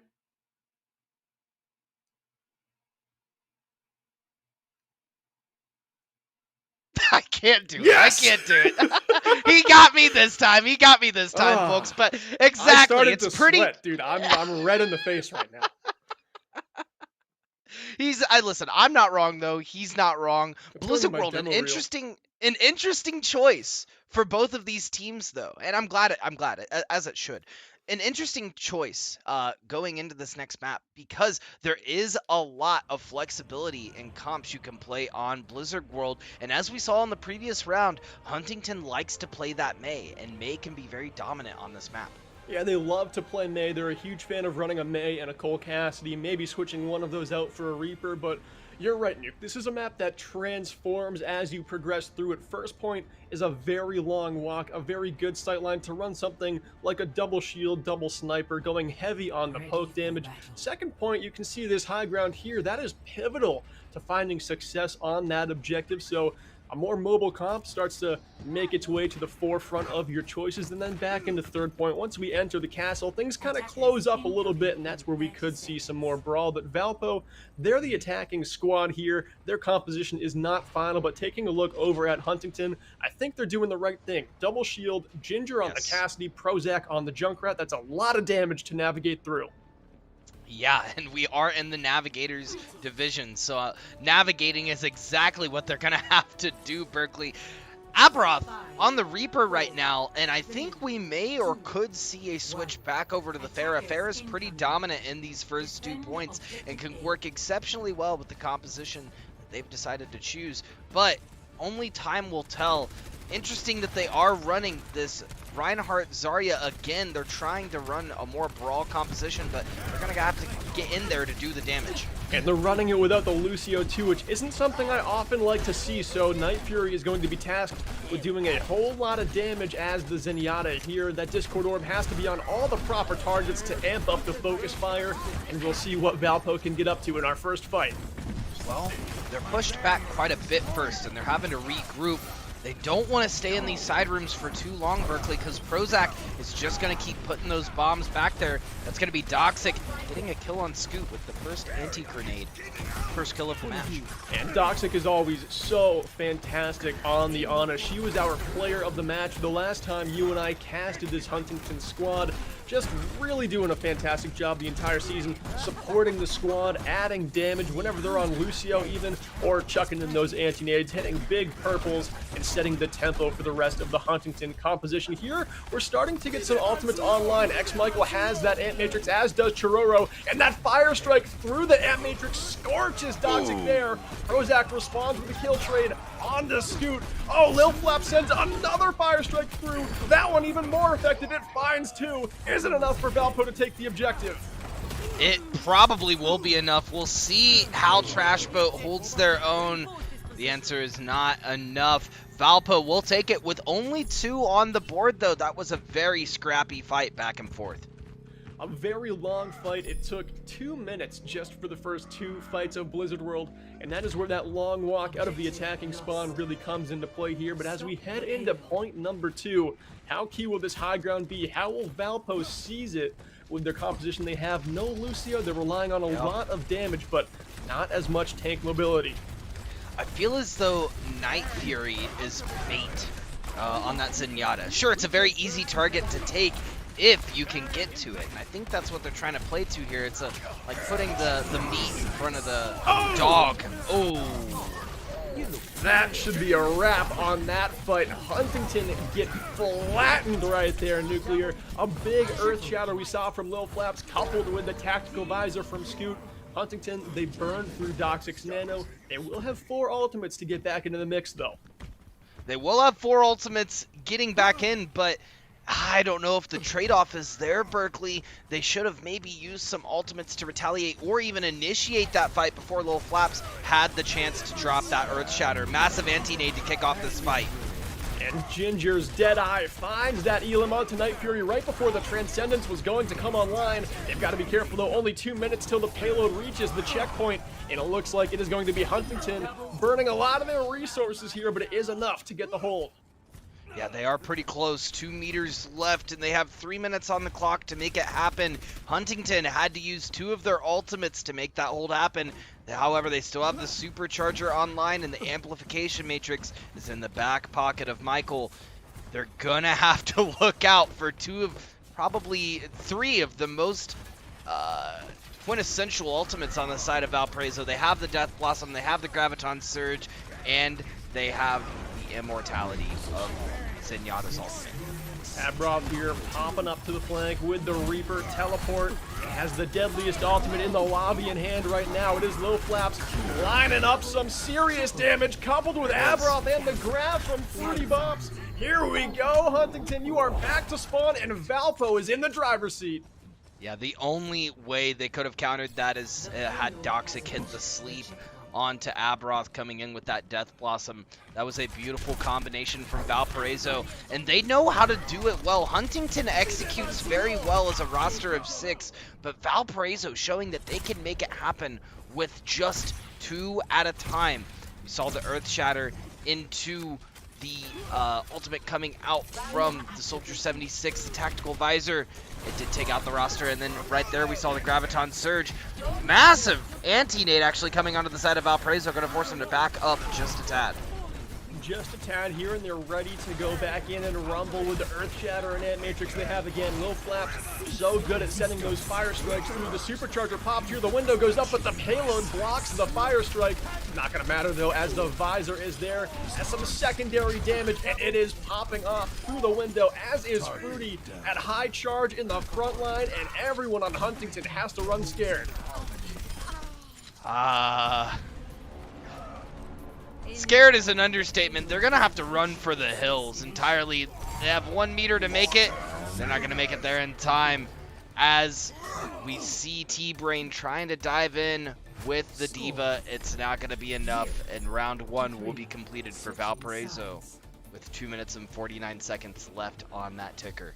I can't do it. Yes! I can't do it. He got me this time. He got me this time, folks. But exactly, I started it's to pretty. Sweat, dude. I'm red in the face right now. Listen, I'm not wrong though. He's not wrong. Blizzard World, an interesting choice for both of these teams though. And I'm glad as it should. An interesting choice going into this next map because there is a lot of flexibility in comps you can play on Blizzard World. And as we saw in the previous round, Huntington likes to play that Mei, and Mei can be very dominant on this map. Yeah, they love to play Mei. They're a huge fan of running a Mei and a Cole Cassidy, maybe switching one of those out for a Reaper, but you're right, Nuke. This is a map that transforms as you progress through it. First point is a very long walk, a very good sightline to run something like a double shield, double sniper, going heavy on the poke damage. Second point, you can see this high ground here. That is pivotal to finding success on that objective, so a more mobile comp starts to make its way to the forefront of your choices, and then back into third point. Once we enter the castle, things kind of close up a little bit, and that's where we could see some more brawl. But Valpo, they're the attacking squad here. Their composition is not final, but taking a look over at Huntington, I think they're doing the right thing. Double shield, Ginger on the Cassidy, Prozac on the Junkrat. That's a lot of damage to navigate through. Yeah, and we are in the Navigators division, so navigating is exactly what they're going to have to do, Berkeley. Abroth on the Reaper right now, and I think we may or could see a switch back over to the Pharah. Pharah's pretty dominant in these first 2 points and can work exceptionally well with the composition that they've decided to choose, but only time will tell. Interesting that they are running this Reinhardt Zarya again. They're trying to run a more brawl composition, but they're gonna have to get in there to do the damage. And they're running it without the Lucio too, which isn't something I often like to see, so Night Fury is going to be tasked with doing a whole lot of damage as the Zenyatta here. That Discord Orb has to be on all the proper targets to amp up the focus fire, and we'll see what Valpo can get up to in our first fight. Well, they're pushed back quite a bit first, and they're having to regroup. They don't want to stay in these side rooms for too long, Berkeley, because Prozac is just going to keep putting those bombs back there. That's going to be Doxic getting a kill on Scoot with the first anti-grenade. First kill of the match. And Doxic is always so fantastic on the Ana. She was our player of the match the last time you and I casted this Huntington squad. Just really doing a fantastic job the entire season, supporting the squad, adding damage whenever they're on Lucio even, or chucking in those anti-nades, hitting big purples, and setting the tempo for the rest of the Huntington composition here. We're starting to get some ultimates online. X-Michael has that Ant Matrix, as does Chiroro, and that Fire Strike through the Ant Matrix scorches Doxic there. Prozac responds with a kill trade onto Scoot. Oh, Lil Flap sends another Fire Strike through. That one even more effective. It finds two. Isn't enough for Valpo to take the objective. It probably will be enough. We'll see how Trash Boat holds their own. The answer is not enough. Valpo will take it with only 2 on the board, though. That was a very scrappy fight back and forth. A very long fight. It took 2 minutes just for the first 2 fights of Blizzard World, and that is where that long walk out of the attacking spawn really comes into play here. But as we head into point number 2, how key will this high ground be? How will Valpo seize it with their composition? They have no Lucio. They're relying on a lot of damage, but not as much tank mobility. I feel as though Night Fury is bait on that Zenyatta. Sure, it's a very easy target to take if you can get to it, and I think that's what they're trying to play to here. It's like putting the meat in front of the dog. Oh, that should be a wrap on that fight. Huntington get flattened right there, Nuclear. A big Earth Shatter we saw from Lil Flaps, coupled with the Tactical Visor from Scoot. Huntington, they burned through Doxic's Nano. They will have 4 ultimates to get back into the mix, though. They will have 4 ultimates getting back in, but I don't know if the trade-off is there, Berkeley. They should have maybe used some ultimates to retaliate or even initiate that fight before Lil Flaps had the chance to drop that Earth Shatter. Massive anti-nade to kick off this fight. And Ginger's Deadeye finds that Elam onto Night Fury right before the Transcendence was going to come online. They've got to be careful, though. Only 2 minutes till the payload reaches the checkpoint, and it looks like it is going to be Huntington burning a lot of their resources here, but it is enough to get the hold. Yeah, they are pretty close. 2 meters left, and they have 3 minutes on the clock to make it happen. Huntington had to use 2 of their ultimates to make that hold happen. However, they still have the supercharger online, and the amplification matrix is in the back pocket of Michael. They're gonna have to look out for 2 of, probably 3 of the most quintessential ultimates on the side of Valparaiso. They have the Death Blossom, they have the Graviton Surge, and they have the immortality of Zenyatta's ultimate. Abroth here popping up to the flank with the Reaper Teleport. It has the deadliest ultimate in the lobby in hand right now. It is Lil Flaps lining up some serious damage, coupled with Abroth and the grab from Fruity Bops. Here we go, Huntington. You are back to spawn, and Valpo is in the driver's seat. Yeah, the only way they could have countered that is had Doxic hit the sleep onto Abroth coming in with that Death Blossom. That was a beautiful combination from Valparaiso, and they know how to do it well. Huntington executes very well as a roster of 6, but Valparaiso showing that they can make it happen with just 2 at a time. We saw the Earth Shatter into the ultimate coming out from the Soldier 76, the Tactical Visor. It did take out the roster, and then right there we saw the Graviton Surge. Massive anti-nade actually coming onto the side of Valparaiso, going to force him to back up just a tad. just a tad here, and they're ready to go back in and rumble with the Earth Shatter and Ant Matrix they have again. Lil Flaps so good at sending those fire strikes through. The supercharger popped here, the window goes up, but the payload blocks the fire strike. Not gonna matter though, as the visor is there, has some secondary damage, and it is popping off through the window, as is Fruity at high charge in the front line, and everyone on Huntington has to run scared. Scared is an understatement. They're gonna have to run for the hills entirely. They have 1 meter to make it. They're not gonna make it there in time, as we see T-Brain trying to dive in with the D.Va. It's not gonna be enough, and round 1 will be completed for Valparaiso with 2 minutes and 49 seconds left on that ticker.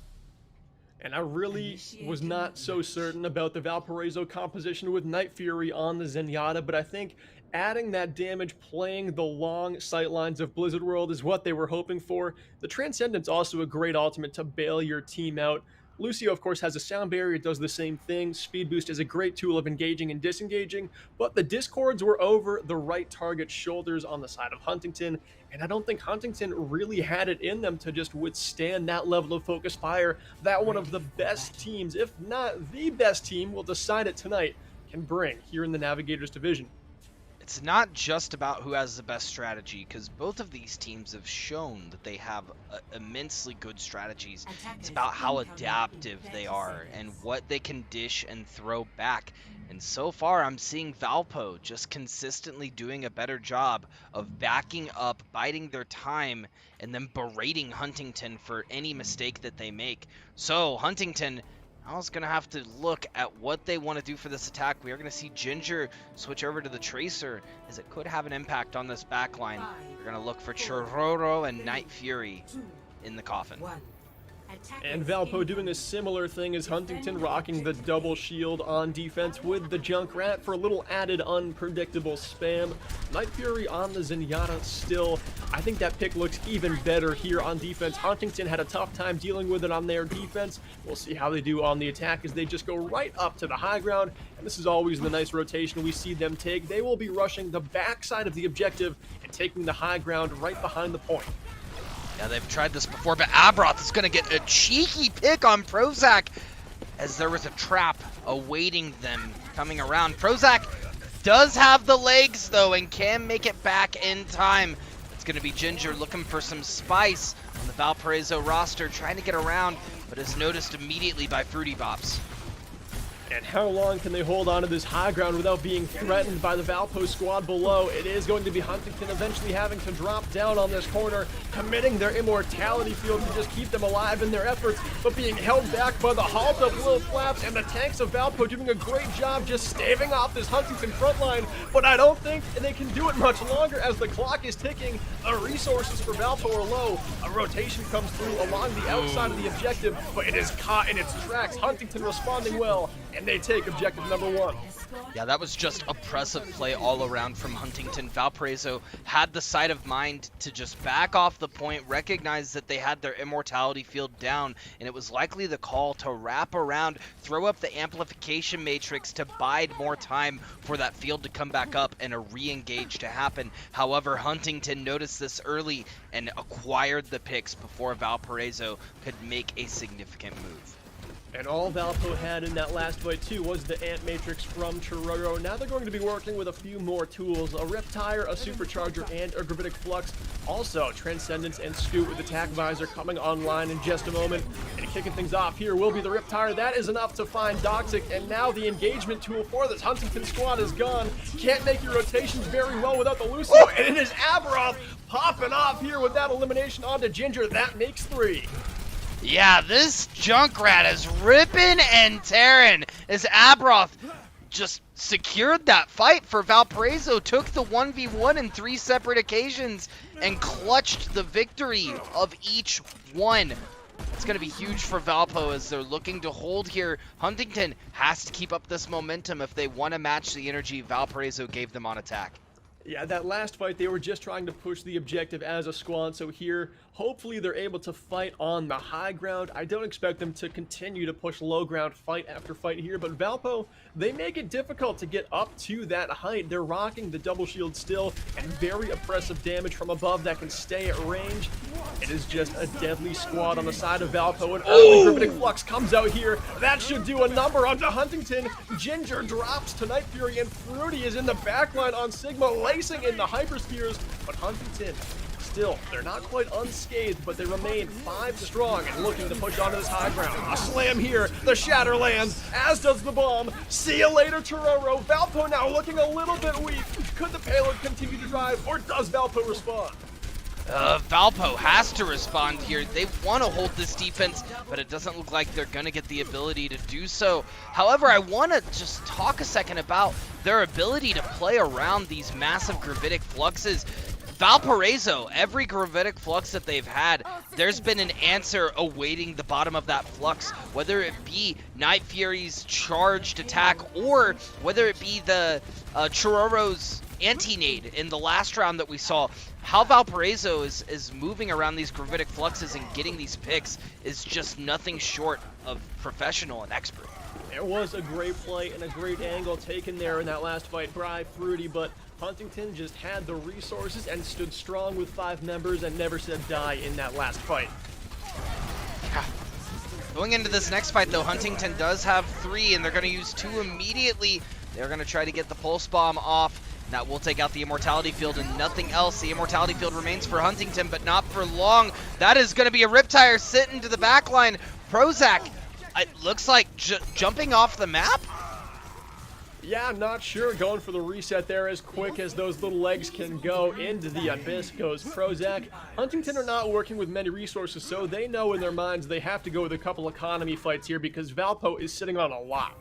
And I really was not so certain about the Valparaiso composition with Night Fury on the Zenyatta, but I think adding that damage, playing the long sightlines of Blizzard World is what they were hoping for. The Transcendent's also a great ultimate to bail your team out. Lucio, of course, has a sound barrier, it does the same thing. Speed Boost is a great tool of engaging and disengaging, but the discords were over the right target shoulders on the side of Huntington, and I don't think Huntington really had it in them to just withstand that level of focus fire that one of the best teams, if not the best team, will decide it tonight, can bring here in the Navigators division. It's not just about who has the best strategy, because both of these teams have shown that they have immensely good strategies. It's about how adaptive they are and what they can dish and throw back. And so far, I'm seeing Valpo just consistently doing a better job of backing up, biding their time, and then berating Huntington for any mistake that they make. So Huntington, I was going to have to look at what they want to do for this attack. We are going to see Ginger switch over to the Tracer, as it could have an impact on this backline. We're going to look for Chororo and Night Fury in the coffin. And Valpo doing a similar thing as Huntington, rocking the double shield on defense with the Junkrat for a little added unpredictable spam. Night Fury on the Zenyatta still. I think that pick looks even better here on defense. Huntington had a tough time dealing with it on their defense. We'll see how they do on the attack as they just go right up to the high ground. And this is always the nice rotation we see them take. They will be rushing the backside of the objective and taking the high ground right behind the point. Yeah, they've tried this before, but Abroth is going to get a cheeky pick on Prozac, as there was a trap awaiting them coming around. Prozac does have the legs, though, and can make it back in time. It's going to be Ginger looking for some spice on the Valparaiso roster, trying to get around, but is noticed immediately by Fruity Bops. And how long can they hold on to this high ground without being threatened by the Valpo squad below? It is going to be Huntington eventually having to drop down on this corner, committing their immortality field to just keep them alive in their efforts, but being held back by the halt of Lil Flaps, and the tanks of Valpo doing a great job just staving off this Huntington front line. But I don't think they can do it much longer as the clock is ticking. The resources for Valpo are low. A rotation comes through along the outside of the objective, but it is caught in its tracks. Huntington responding well, and they take objective number 1. Yeah, that was just oppressive play all around from Huntington. Valparaiso had the sight of mind to just back off the point, recognize that they had their immortality field down, and it was likely the call to wrap around, throw up the amplification matrix to bide more time for that field to come back up and a re-engage to happen. However, Huntington noticed this early and acquired the picks before Valparaiso could make a significant move. And all Valpo had in that last fight too was the Ant Matrix from Chororo. Now they're going to be working with a few more tools, a Riptire, a Supercharger, and a Gravitic Flux. Also, Transcendence and Scoot with Attack Visor coming online in just a moment. And kicking things off here will be the Riptire. That is enough to find Doxic, and now the engagement tool for this Huntington squad is gone. Can't make your rotations very well without the Lucio, and it is Aberoth popping off here with that elimination onto Ginger. That makes 3. Yeah, this Junkrat is ripping and tearing as Abroth just secured that fight for Valparaiso, took the 1v1 in 3 separate occasions, and clutched the victory of each one. It's going to be huge for Valpo as they're looking to hold here. Huntington has to keep up this momentum if they want to match the energy Valparaiso gave them on attack. Yeah, that last fight, they were just trying to push the objective as a squad, so here, hopefully they're able to fight on the high ground. I don't expect them to continue to push low ground fight after fight here, but Valpo, they make it difficult to get up to that height. They're rocking the double shield still, and very oppressive damage from above that can stay at range. It is just a deadly squad on the side of Valpo, and early Gravitic Flux comes out here. That should do a number onto Huntington. Ginger drops to Night Fury, and Fruity is in the backline on Sigma, lacing in the Hyperspheres, but Huntington, still, they're not quite unscathed, but they remain 5 strong and looking to push onto this high ground. A slam here, the shatter lands, as does the bomb. See you later, Tororo. Valpo now looking a little bit weak. Could the payload continue to drive, or does Valpo respond? Valpo has to respond here. They want to hold this defense, but it doesn't look like they're going to get the ability to do so. However, I want to just talk a second about their ability to play around these massive gravitic fluxes. Valparaiso, every gravitic flux that they've had, there's been an answer awaiting the bottom of that flux, whether it be Night Fury's charged attack or whether it be the Churoro's anti-nade in the last round that we saw. How Valparaiso is moving around these gravitic fluxes and getting these picks is just nothing short of professional and expert. There was a great play and a great angle taken there in that last fight by Fruity, but Huntington just had the resources and stood strong with 5 members and never said die in that last fight. Going into this next fight, though, Huntington does have 3, and they're going to use 2 immediately. They're going to try to get the Pulse Bomb off. That will take out the Immortality Field and nothing else. The Immortality Field remains for Huntington, but not for long. That is going to be a Riptire sitting to the back line. Prozac, it looks like jumping off the map? Yeah, I'm not sure. Going for the reset there as quick as those little legs can go. Into the abyss goes Prozac. Huntington are not working with many resources, so they know in their minds they have to go with a couple economy fights here because Valpo is sitting on a lot.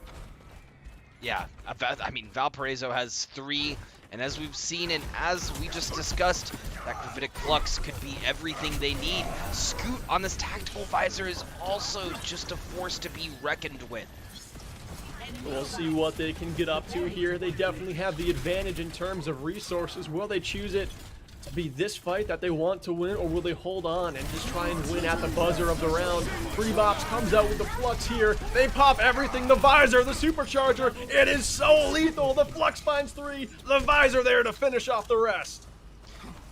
Yeah, I mean, Valparaiso has 3, and as we've seen and as we just discussed, that Gravitic Flux could be everything they need. Scoot on this Tactical Visor is also just a force to be reckoned with. We'll see what they can get up to here. They definitely have the advantage in terms of resources. Will they choose it to be this fight that they want to win, or will they hold on and just try and win at the buzzer of the round? Freebops comes out with the Flux here. They pop everything. The Visor, the Supercharger. It is so lethal. The Flux finds 3. The Visor there to finish off the rest.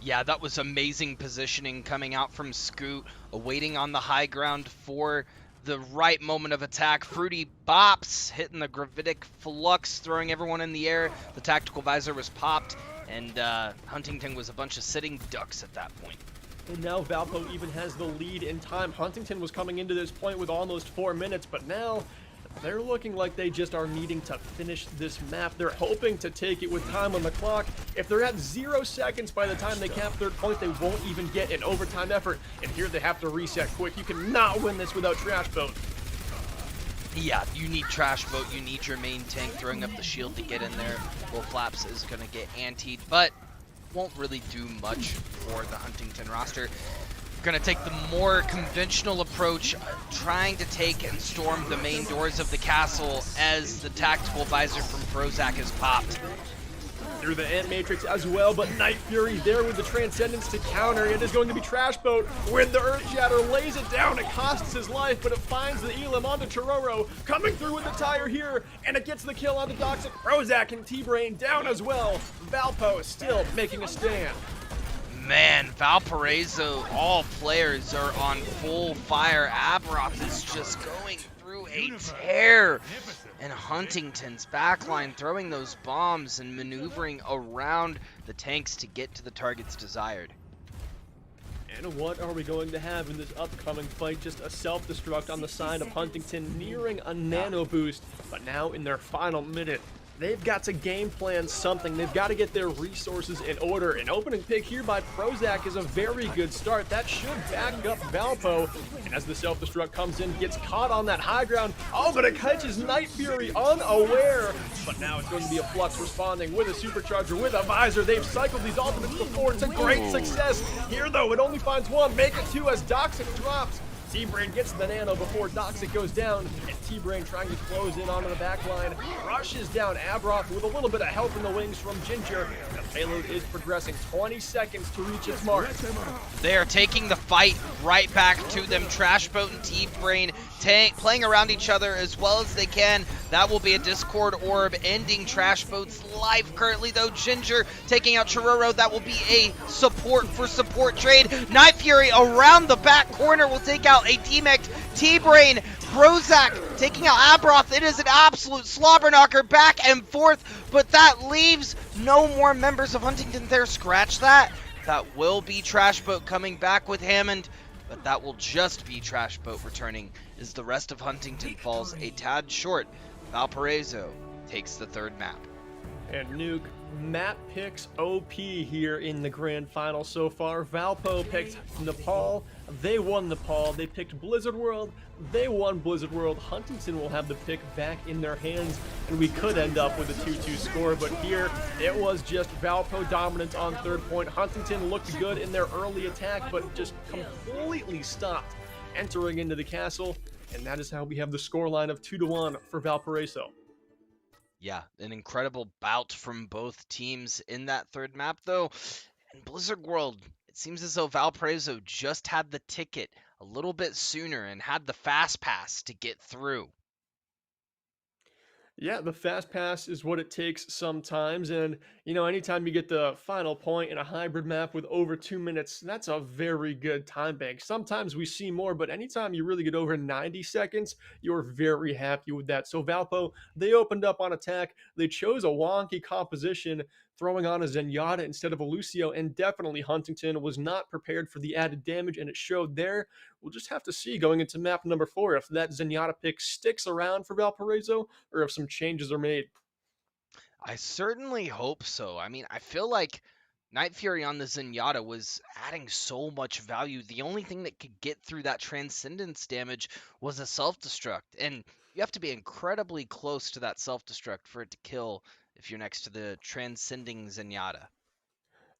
Yeah, that was amazing positioning coming out from Scoot, awaiting on the high ground for the right moment of attack. Fruity bops, hitting the Gravitic Flux, throwing everyone in the air. The Tactical Visor was popped, and Huntington was a bunch of sitting ducks at that point. And now Valpo even has the lead in time. Huntington was coming into this point with almost 4 minutes, but now they're looking like they just are needing to finish this map. They're hoping to take it with time on the clock. If they're at 0 seconds by the time they cap 3rd point, they won't even get an overtime effort. And here they have to reset quick. You cannot win this without Trash Boat. Yeah, you need Trash Boat. You need your main tank throwing up the shield to get in there. Will Flaps is going to get antied, but won't really do much for the Huntington roster. Going to take the more conventional approach, trying to take and storm the main doors of the castle as the Tactical Visor from Prozac is popped. Through the Ant Matrix as well, but Night Fury there with the Transcendence to counter. It is going to be Trash Boat when the Earth Shatter lays it down. It costs his life, but it finds the Elim onto Tororo. Coming through with the tire here, and it gets the kill onto Doxic. Prozac and T-Brain down as well. Valpo still making a stand. Man, Valparaiso, all players are on full fire. Aberoth is just going through a tear. And Huntington's backline throwing those bombs and maneuvering around the tanks to get to the targets desired. And what are we going to have in this upcoming fight? Just a self-destruct on the side of Huntington, nearing a nano boost. But now in their final minute, they've got to game plan something. They've got to get their resources in order. An opening pick here by Prozac is a very good start. That should back up Valpo. And as the self-destruct comes in, gets caught on that high ground. Oh, but it catches Night Fury unaware. But now it's going to be a Flux responding with a Supercharger, with a Visor. They've cycled these ultimates before. It's a great success. Here, though, it only finds 1. Make it 2 as Doxic drops. T-Brain gets the nano before Doxic goes down, and T-Brain trying to close in onto the back line. Rushes down Abroth with a little bit of help in the wings from Ginger. The payload is progressing 20 seconds to reach its mark. They are taking the fight right back to them. Trashboat and T-Brain playing around each other as well as they can. That will be a Discord orb ending Trashboat's life currently, though. Ginger taking out Chiroro. That will be a support for support trade. Night Fury around the back corner will take out a demect. T-Brain, Brozak taking out Abroth. It is an absolute slobber knocker back and forth, but that leaves no more members of Huntington there. Scratch that. That will be Trashboat coming back with Hammond, but that will just be Trashboat returning as the rest of Huntington falls a tad short. Valparaiso takes the third map. And Nuke, map picks OP here in the grand final so far. Valpo picked Nepal. They won Nepal. They picked Blizzard World. They won Blizzard World. Huntington will have the pick back in their hands, and we could end up with a 2-2 score, but here it was just Valpo dominant on third point. Huntington looked good in their early attack, but just completely stopped entering into the castle, and that is how we have the scoreline of 2-1 for Valparaiso. Yeah, an incredible bout from both teams in that third map, though. In Blizzard World, it seems as though Valparaiso just had the ticket a little bit sooner and had the fast pass to get through. Yeah, the fast pass is what it takes sometimes. And, you know, anytime you get the final point in a hybrid map with over 2 minutes, that's a very good time bank. Sometimes we see more, but anytime you really get over 90 seconds, you're very happy with that. So Valpo, they opened up on attack. They chose a wonky composition, throwing on a Zenyatta instead of a Lucio, and definitely Huntington was not prepared for the added damage, and it showed there. We'll just have to see going into map number 4 if that Zenyatta pick sticks around for Valparaiso or if some changes are made. I certainly hope so. I mean, I feel like Night Fury on the Zenyatta was adding so much value. The only thing that could get through that Transcendence damage was a self-destruct, and you have to be incredibly close to that self-destruct for it to kill if you're next to the Transcending Zenyatta.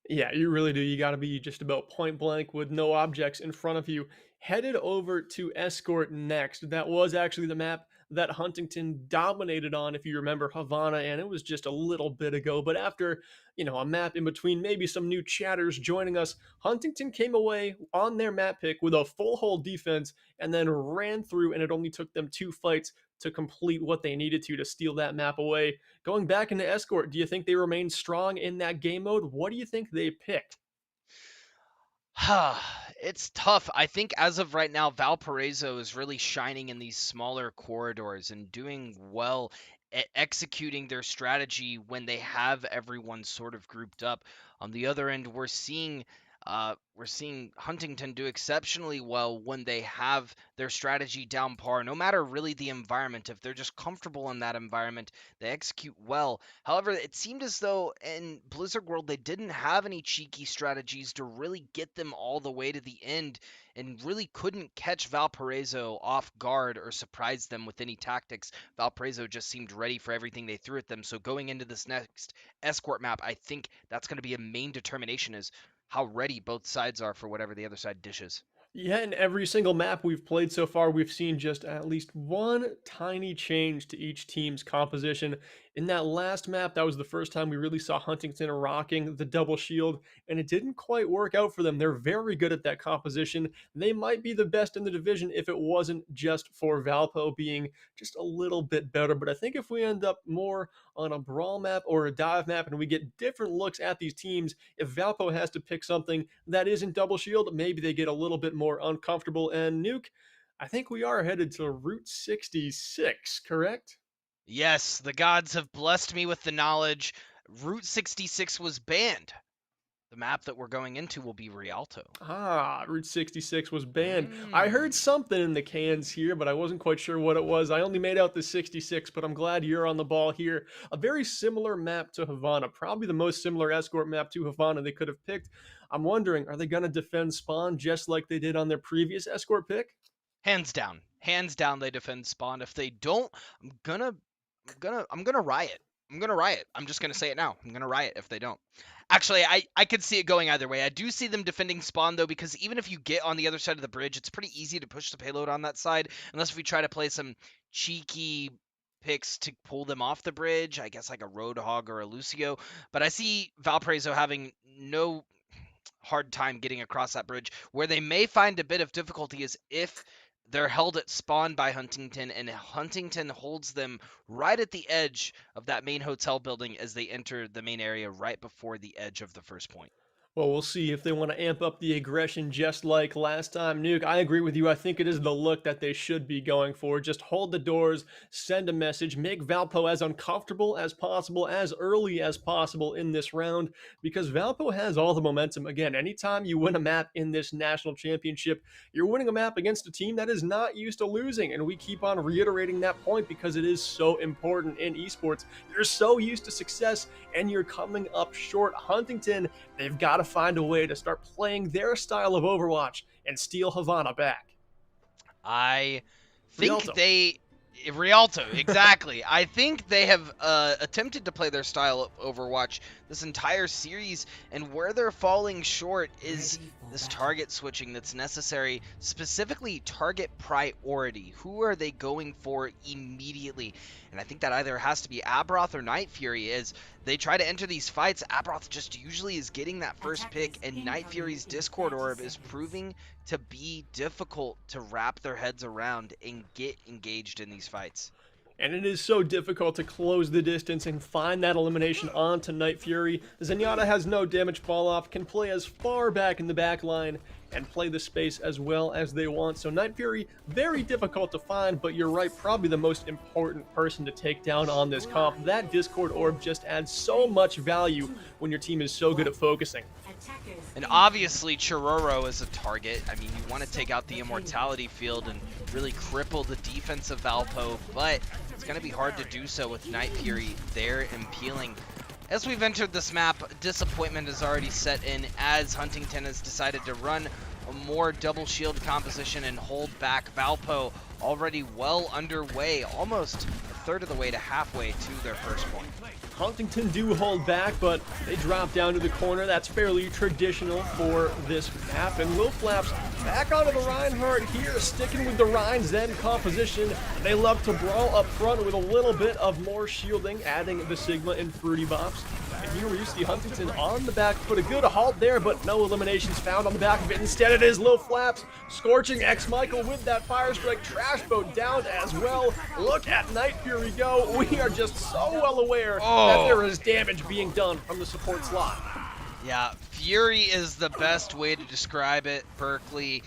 Yeah, you really do. You got to be just about point blank with no objects in front of you. Headed over to Escort next. That was actually the map that Huntington dominated on, if you remember Havana, and it was just a little bit ago. But after, you know, a map in between, maybe some new chatters joining us, Huntington came away on their map pick with a full hold defense and then ran through, and it only took them 2 fights to complete what they needed to steal that map away. Going back into Escort, do you think they remain strong in that game mode? What do you think they pick? It's tough. I think as of right now, Valparaiso is really shining in these smaller corridors and doing well at executing their strategy when they have everyone sort of grouped up. On the other end, we're seeing Huntington do exceptionally well when they have their strategy down par, no matter really the environment. If they're just comfortable in that environment, they execute well. However, it seemed as though in Blizzard World they didn't have any cheeky strategies to really get them all the way to the end and really couldn't catch Valparaiso off guard or surprise them with any tactics. Valparaiso just seemed ready for everything they threw at them. So going into this next Escort map, I think that's going to be a main determination is how ready both sides are for whatever the other side dishes. Yeah, in every single map we've played so far, we've seen just at least one tiny change to each team's composition. In that last map, that was the first time we really saw Huntington rocking the double shield, and it didn't quite work out for them. They're very good at that composition. They might be the best in the division if it wasn't just for Valpo being just a little bit better. But I think if we end up more on a brawl map or a dive map and we get different looks at these teams, if Valpo has to pick something that isn't double shield, maybe they get a little bit more uncomfortable. And Nuke, I think we are headed to Route 66, correct? Yes, the gods have blessed me with the knowledge. Route 66 was banned. The map that we're going into will be Rialto. Ah, Route 66 was banned. I Mm. heard something in the cans here, but I wasn't quite sure what it was. I only made out the 66, but I'm glad you're on the ball here. A very similar map to Havana, probably the most similar escort map to Havana they could have picked. I'm wondering, are they going to defend spawn just like they did on their previous escort pick? Hands down they defend spawn. If they don't, I'm gonna riot. I'm gonna riot. I'm just gonna say it now. I'm gonna riot if they don't. Actually, I could see it going either way. I do see them defending spawn though, because even if you get on the other side of the bridge, it's pretty easy to push the payload on that side, unless if we try to play some cheeky picks to pull them off the bridge, I guess like a Roadhog or a Lucio. But I see Valparaiso having no hard time getting across that bridge. Where they may find a bit of difficulty is if they're held at spawn by Huntington, and Huntington holds them right at the edge of that main hotel building as they enter the main area right before the edge of the first point. Well, we'll see if they want to amp up the aggression just like last time. Nuke, I agree with you. I think it is the look that they should be going for. Just hold the doors, send a message, make Valpo as uncomfortable as possible, as early as possible in this round, because Valpo has all the momentum. Again, anytime you win a map in this national championship, you're winning a map against a team that is not used to losing, and we keep on reiterating that point because it is so important in esports. You're so used to success, and you're coming up short. Huntington, they've got to find a way to start playing their style of Overwatch and steal Havana back. I think Rialto. Rialto, exactly. I think they have attempted to play their style of Overwatch this entire series, and where they're falling short is this target switching that's necessary, specifically target priority. Who are they going for immediately? And I think that either has to be Abroth or Night Fury. As they try to enter these fights, Abroth just usually is getting that first pick, and Night Fury's Discord Orb is proving to be difficult to wrap their heads around and get engaged in these fights. And it is so difficult to close the distance and find that elimination onto Night Fury. Zenyatta has no damage fall off, can play as far back in the back line and play the space as well as they want. So Night Fury, very difficult to find, but you're right, probably the most important person to take down on this comp. That Discord Orb just adds so much value when your team is so good at focusing. And obviously Chororo is a target. I mean, you want to take out the Immortality field and really cripple the defense of Valpo, but it's going to be hard to do so with Night Fury there impeling. As we've entered this map, disappointment has already set in as Huntington has decided to run a more double shield composition and hold back. Valpo already well underway, almost a third of the way to halfway to their first point. Huntington do hold back, but they drop down to the corner. That's fairly traditional for this map. And Lil Flaps back onto the Reinhardt here, sticking with the Rein Zen composition. They love to brawl up front with a little bit of more shielding, adding the Sigma and Fruity Bops. And here we see Huntington on the back foot. A good halt there, but no eliminations found on the back of it. Instead, it is Lil Flaps scorching X-Michael with that Fire Strike. Trash Boat down as well. Look at Night Fury go. We are just so well aware that there is damage being done from the support slot. Yeah, Fury is the best way to describe it, Berkeley,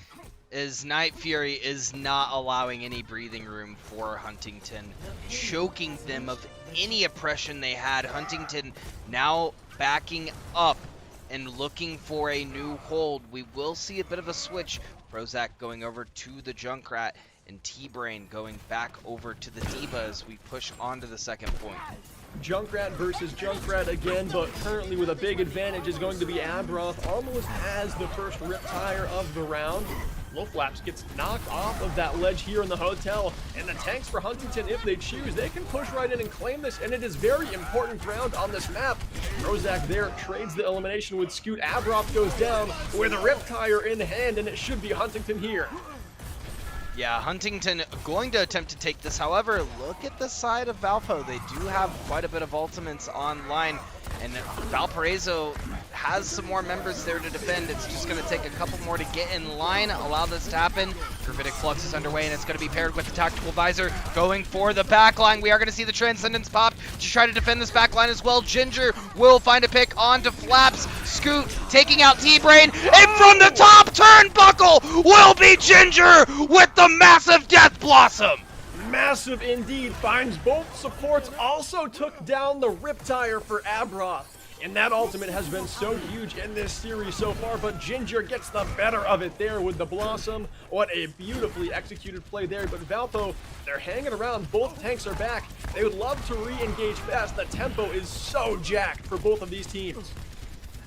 is Night Fury is not allowing any breathing room for Huntington, choking them of any oppression they had. Huntington now backing up and looking for a new hold. We will see a bit of a switch. Prozac going over to the Junkrat, and T-Brain going back over to the D.Va as we push onto the second point. Junkrat versus Junkrat again, but currently with a big advantage is going to be Abroth. Almost has the first rip tire of the round. Lil Flaps gets knocked off of that ledge here in the hotel, and the tanks for Huntington, if they choose, they can push right in and claim this, and it is very important ground on this map. Prozac there trades the elimination with Scoot. Abroth goes down with a rip tire in hand, and it should be Huntington here. Yeah, Huntington going to attempt to take this. However, look at the side of Valpo. They do have quite a bit of ultimates online, and Valparaiso has some more members there to defend. It's just going to take a couple more to get in line, allow this to happen. Gravitic Flux is underway, and it's going to be paired with the Tactical Visor going for the backline. We are going to see the Transcendence pop to try to defend this backline as well. Ginger will find a pick onto Flaps. Scoot taking out T-Brain, and from the top turnbuckle will be Ginger with the massive Death Blossom. Massive indeed, finds both supports, also took down the Riptire for Abroth. And that ultimate has been so huge in this series so far, but Ginger gets the better of it there with the Blossom. What a beautifully executed play there, but Valpo, they're hanging around. Both tanks are back. They would love to re-engage fast. The tempo is so jacked for both of these teams.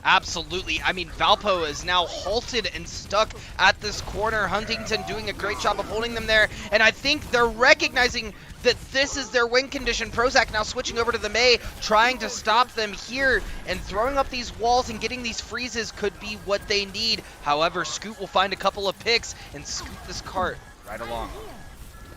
Absolutely. I mean, Valpo is now halted and stuck at this corner. Huntington doing a great job of holding them there. And I think they're recognizing that this is their win condition. Prozac now switching over to the Mei, trying to stop them here. And throwing up these walls and getting these freezes could be what they need. However, Scoot will find a couple of picks and scoot this cart right along.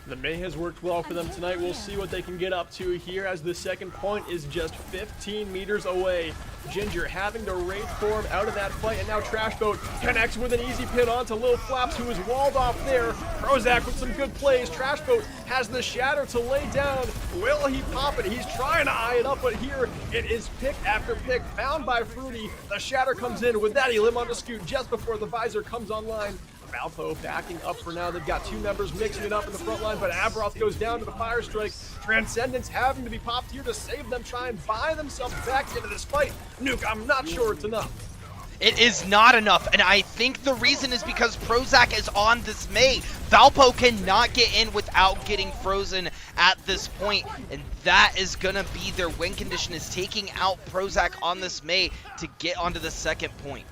The Mei has worked well for them tonight. We'll see what they can get up to here as the second point is just 15 meters away. Ginger having to raid form out of that fight, and now Trashboat connects with an easy pin onto Lil Flaps, who is walled off there. Prozac with some good plays. Trashboat has the shatter to lay down. Will he pop it? He's trying to eye it up, but here it is pick after pick found by Fruity. The shatter comes in with that elim on the Scoot just before the visor comes online. Valpo backing up for now. They've got two members mixing it up in the front line, but Abroth goes down to the fire strike. Transcendence having to be popped here to save them, try and buy themselves back into this fight. Nuke, I'm not sure it's enough. It is not enough, and I think the reason is because Prozac is on this Mei. Valpo cannot get in without getting frozen at this point, and that is gonna be their win condition, is taking out Prozac on this Mei to get onto the second point.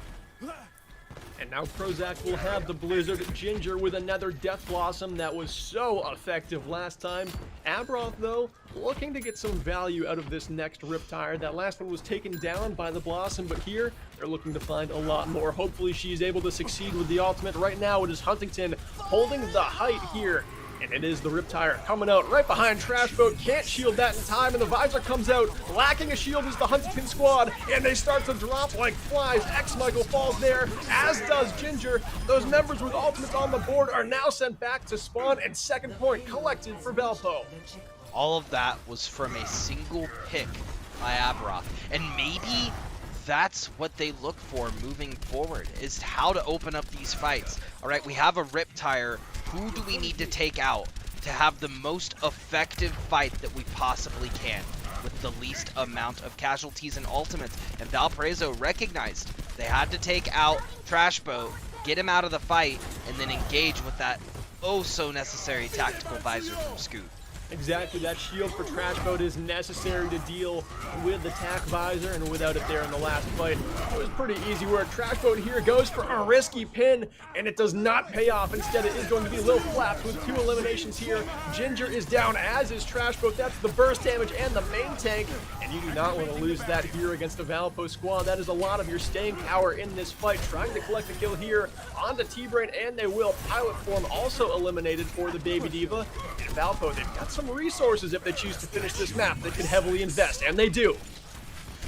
And now Prozac will have the Blizzard. Ginger with another Death Blossom that was so effective last time. Abroth, though, looking to get some value out of this next Riptire. That last one was taken down by the Blossom, but here they're looking to find a lot more. Hopefully she's able to succeed with the ultimate. Right now it is Huntington holding the height here. And it is the Riptire coming out right behind Trashboat. Can't shield that in time, and the visor comes out. Lacking a shield is the Huntington squad, and they start to drop like flies. X-Michael falls there, as does Ginger. Those members with ultimates on the board are now sent back to spawn, and second point collected for Valpo. All of that was from a single pick by Abroth, and maybe that's what they look for moving forward, is how to open up these fights. All right, we have a Riptire. Who do we need to take out to have the most effective fight that we possibly can with the least amount of casualties and ultimates? And Valparaiso recognized they had to take out Trashboat, get him out of the fight, and then engage with that oh so necessary tactical visor from Scoot. Exactly, that shield for Trashboat is necessary to deal with the tack visor, and without it there in the last fight, it was pretty easy work. Trashboat here goes for a risky pin, and it does not pay off. Instead, it is going to be Lil Flaps with 2 eliminations here. Ginger is down, as is Trashboat. That's the burst damage and the main tank, and you do not want to lose that here against the Valpo squad. That is a lot of your staying power in this fight. Trying to collect a kill here onto T-Brain, and they will. Pilot form also eliminated for the Baby Diva. And Valpo, they've got some resources if they choose to finish this map. They can heavily invest, and they do.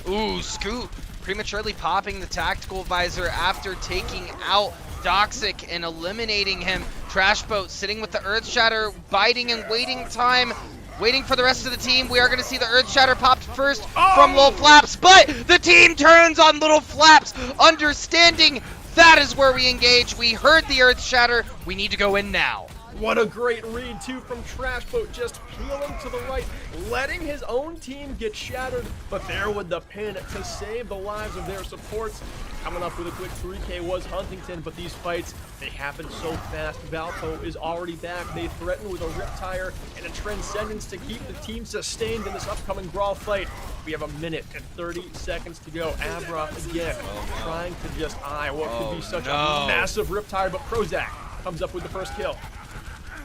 Ooh, Scoot prematurely popping the tactical visor after taking out Doxic and eliminating him. Trashboat sitting with the Earth Shatter, biding and waiting time, waiting for the rest of the team. We are going to see the Earth Shatter popped first from Lil Flaps, but the team turns on Little Flaps, understanding that is where we engage. We heard the Earth Shatter. We need to go in now. What a great read, too, from Trashboat, just peeling to the right, letting his own team get shattered, but there with the pin to save the lives of their supports. Coming up with a quick 3K was Huntington, but these fights, they happen so fast. Valpo is already back. They threaten with a Riptire and a Transcendence to keep the team sustained in this upcoming Brawl fight. We have 1 minute and 30 seconds to go. Abroth again, trying to just eye what could be such a massive Riptire, but Prozac comes up with the first kill.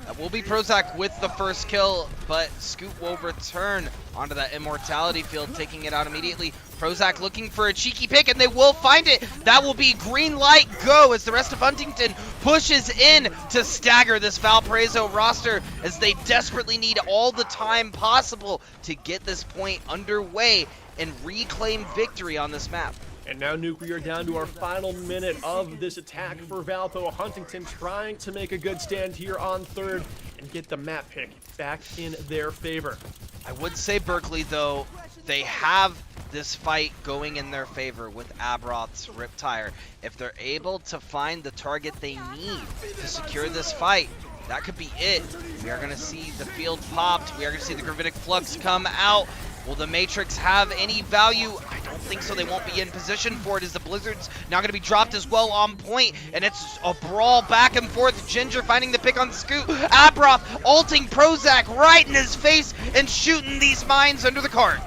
That will be Prozac with the first kill, but Scoot will return onto that Immortality field, taking it out immediately. Prozac looking for a cheeky pick, and they will find it. That will be green light go as the rest of Huntington pushes in to stagger this Valparaiso roster, as they desperately need all the time possible to get this point underway and reclaim victory on this map. And now, Nuke, we are down to our final minute of this attack for Valpo. Huntington trying to make a good stand here on third and get the map pick back in their favor. I would say Berkeley, though, they have this fight going in their favor with Abroth's Riptire. If they're able to find the target they need to secure this fight, that could be it. We are going to see the field popped. We are going to see the Gravitic Flux come out. Will the Matrix have any value? I don't think so. They won't be in position for it, as the Blizzard's now going to be dropped as well on point, and it's a brawl back and forth. Ginger finding the pick on Scoot. Abroth ulting Prozac right in his face and shooting these mines under the cart.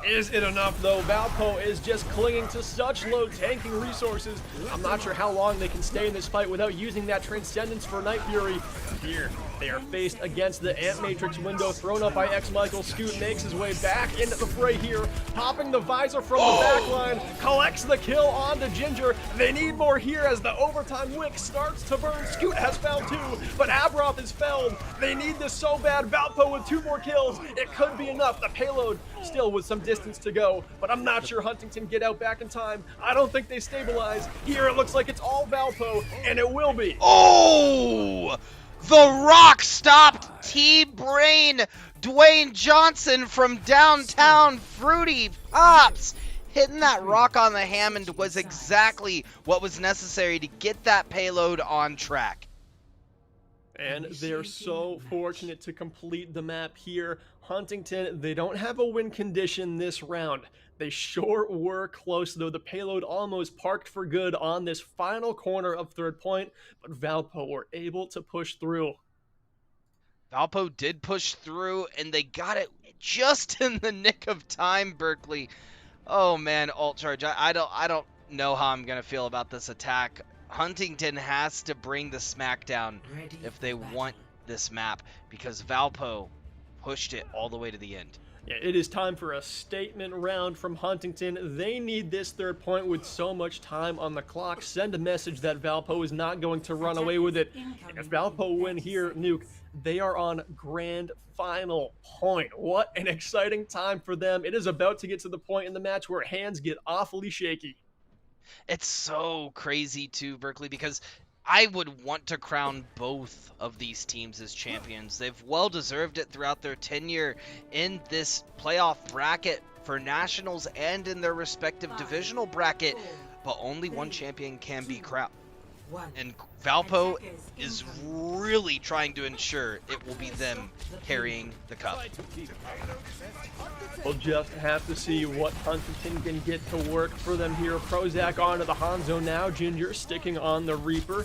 Is it enough though? Valpo is just clinging to such low tanking resources. I'm not sure how long they can stay in this fight without using that Transcendence for Night Fury. Here, they are faced against the Ant Matrix window thrown up by X Michael. Scoot makes his way back into the fray here, popping the visor from the back line, collects the kill onto Ginger. They need more here as the overtime wick starts to burn. Scoot has found 2, but Abroth is felled. They need this so bad. Valpo with 2 more kills. It could be enough. The payload still with some distance to go, but I'm not sure Huntington get out back in time. I don't think they stabilize. Here it looks like it's all Valpo, and it will be. Oh! The Rock stopped T-Brain Dwayne Johnson from downtown Fruity Pops. Hitting that rock on the Hammond was exactly what was necessary to get that payload on track. And they're so fortunate to complete the map here. Huntington, they don't have a win condition this round. They sure were close, though. The payload almost parked for good on this final corner of third point, but Valpo were able to push through. Valpo did push through, and they got it just in the nick of time, Berkeley. Oh man, Alt Charge, I don't know how I'm gonna feel about this attack. Huntington has to bring the smackdown if they want this map, because Valpo pushed it all the way to the end. Yeah, it is time for a statement round from Huntington. They need this third point with so much time on the clock. Send a message that Valpo is not going to run away with it. If Valpo win here, Nuke, they are on grand final point. What an exciting time for them. It is about to get to the point in the match where hands get awfully shaky. It's so crazy too, Berkeley, because I would want to crown both of these teams as champions. They've well deserved it throughout their tenure in this playoff bracket for nationals and in their respective divisional bracket, but only one champion can be crowned. And Valpo is really trying to ensure it will be them carrying the cup. We'll just have to see what Huntington can get to work for them here. Prozac onto the Hanzo now. Ginger sticking on the Reaper.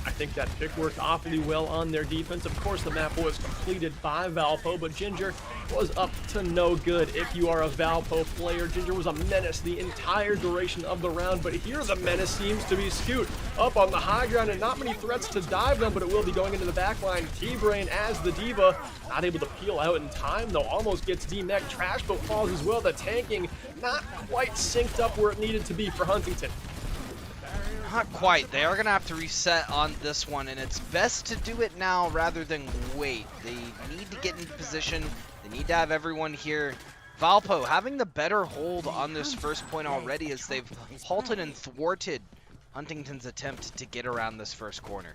I think that pick worked awfully well on their defense. Of course, the map was completed by Valpo, but Ginger was up to no good. If you are a Valpo player, Ginger was a menace the entire duration of the round, but here the menace seems to be Scoot up on the high ground, and not many threats to dive them, but it will be going into the back line. T-Brain as the Diva, not able to peel out in time, though, almost gets D-Mech. Trash Boat falls as well. The tanking not quite synced up where it needed to be for Huntington. Not quite. They are going to have to reset on this one, and it's best to do it now rather than wait. They need to get into position. They need to have everyone here. Valpo having the better hold on this first point already, as they've halted and thwarted Huntington's attempt to get around this first corner.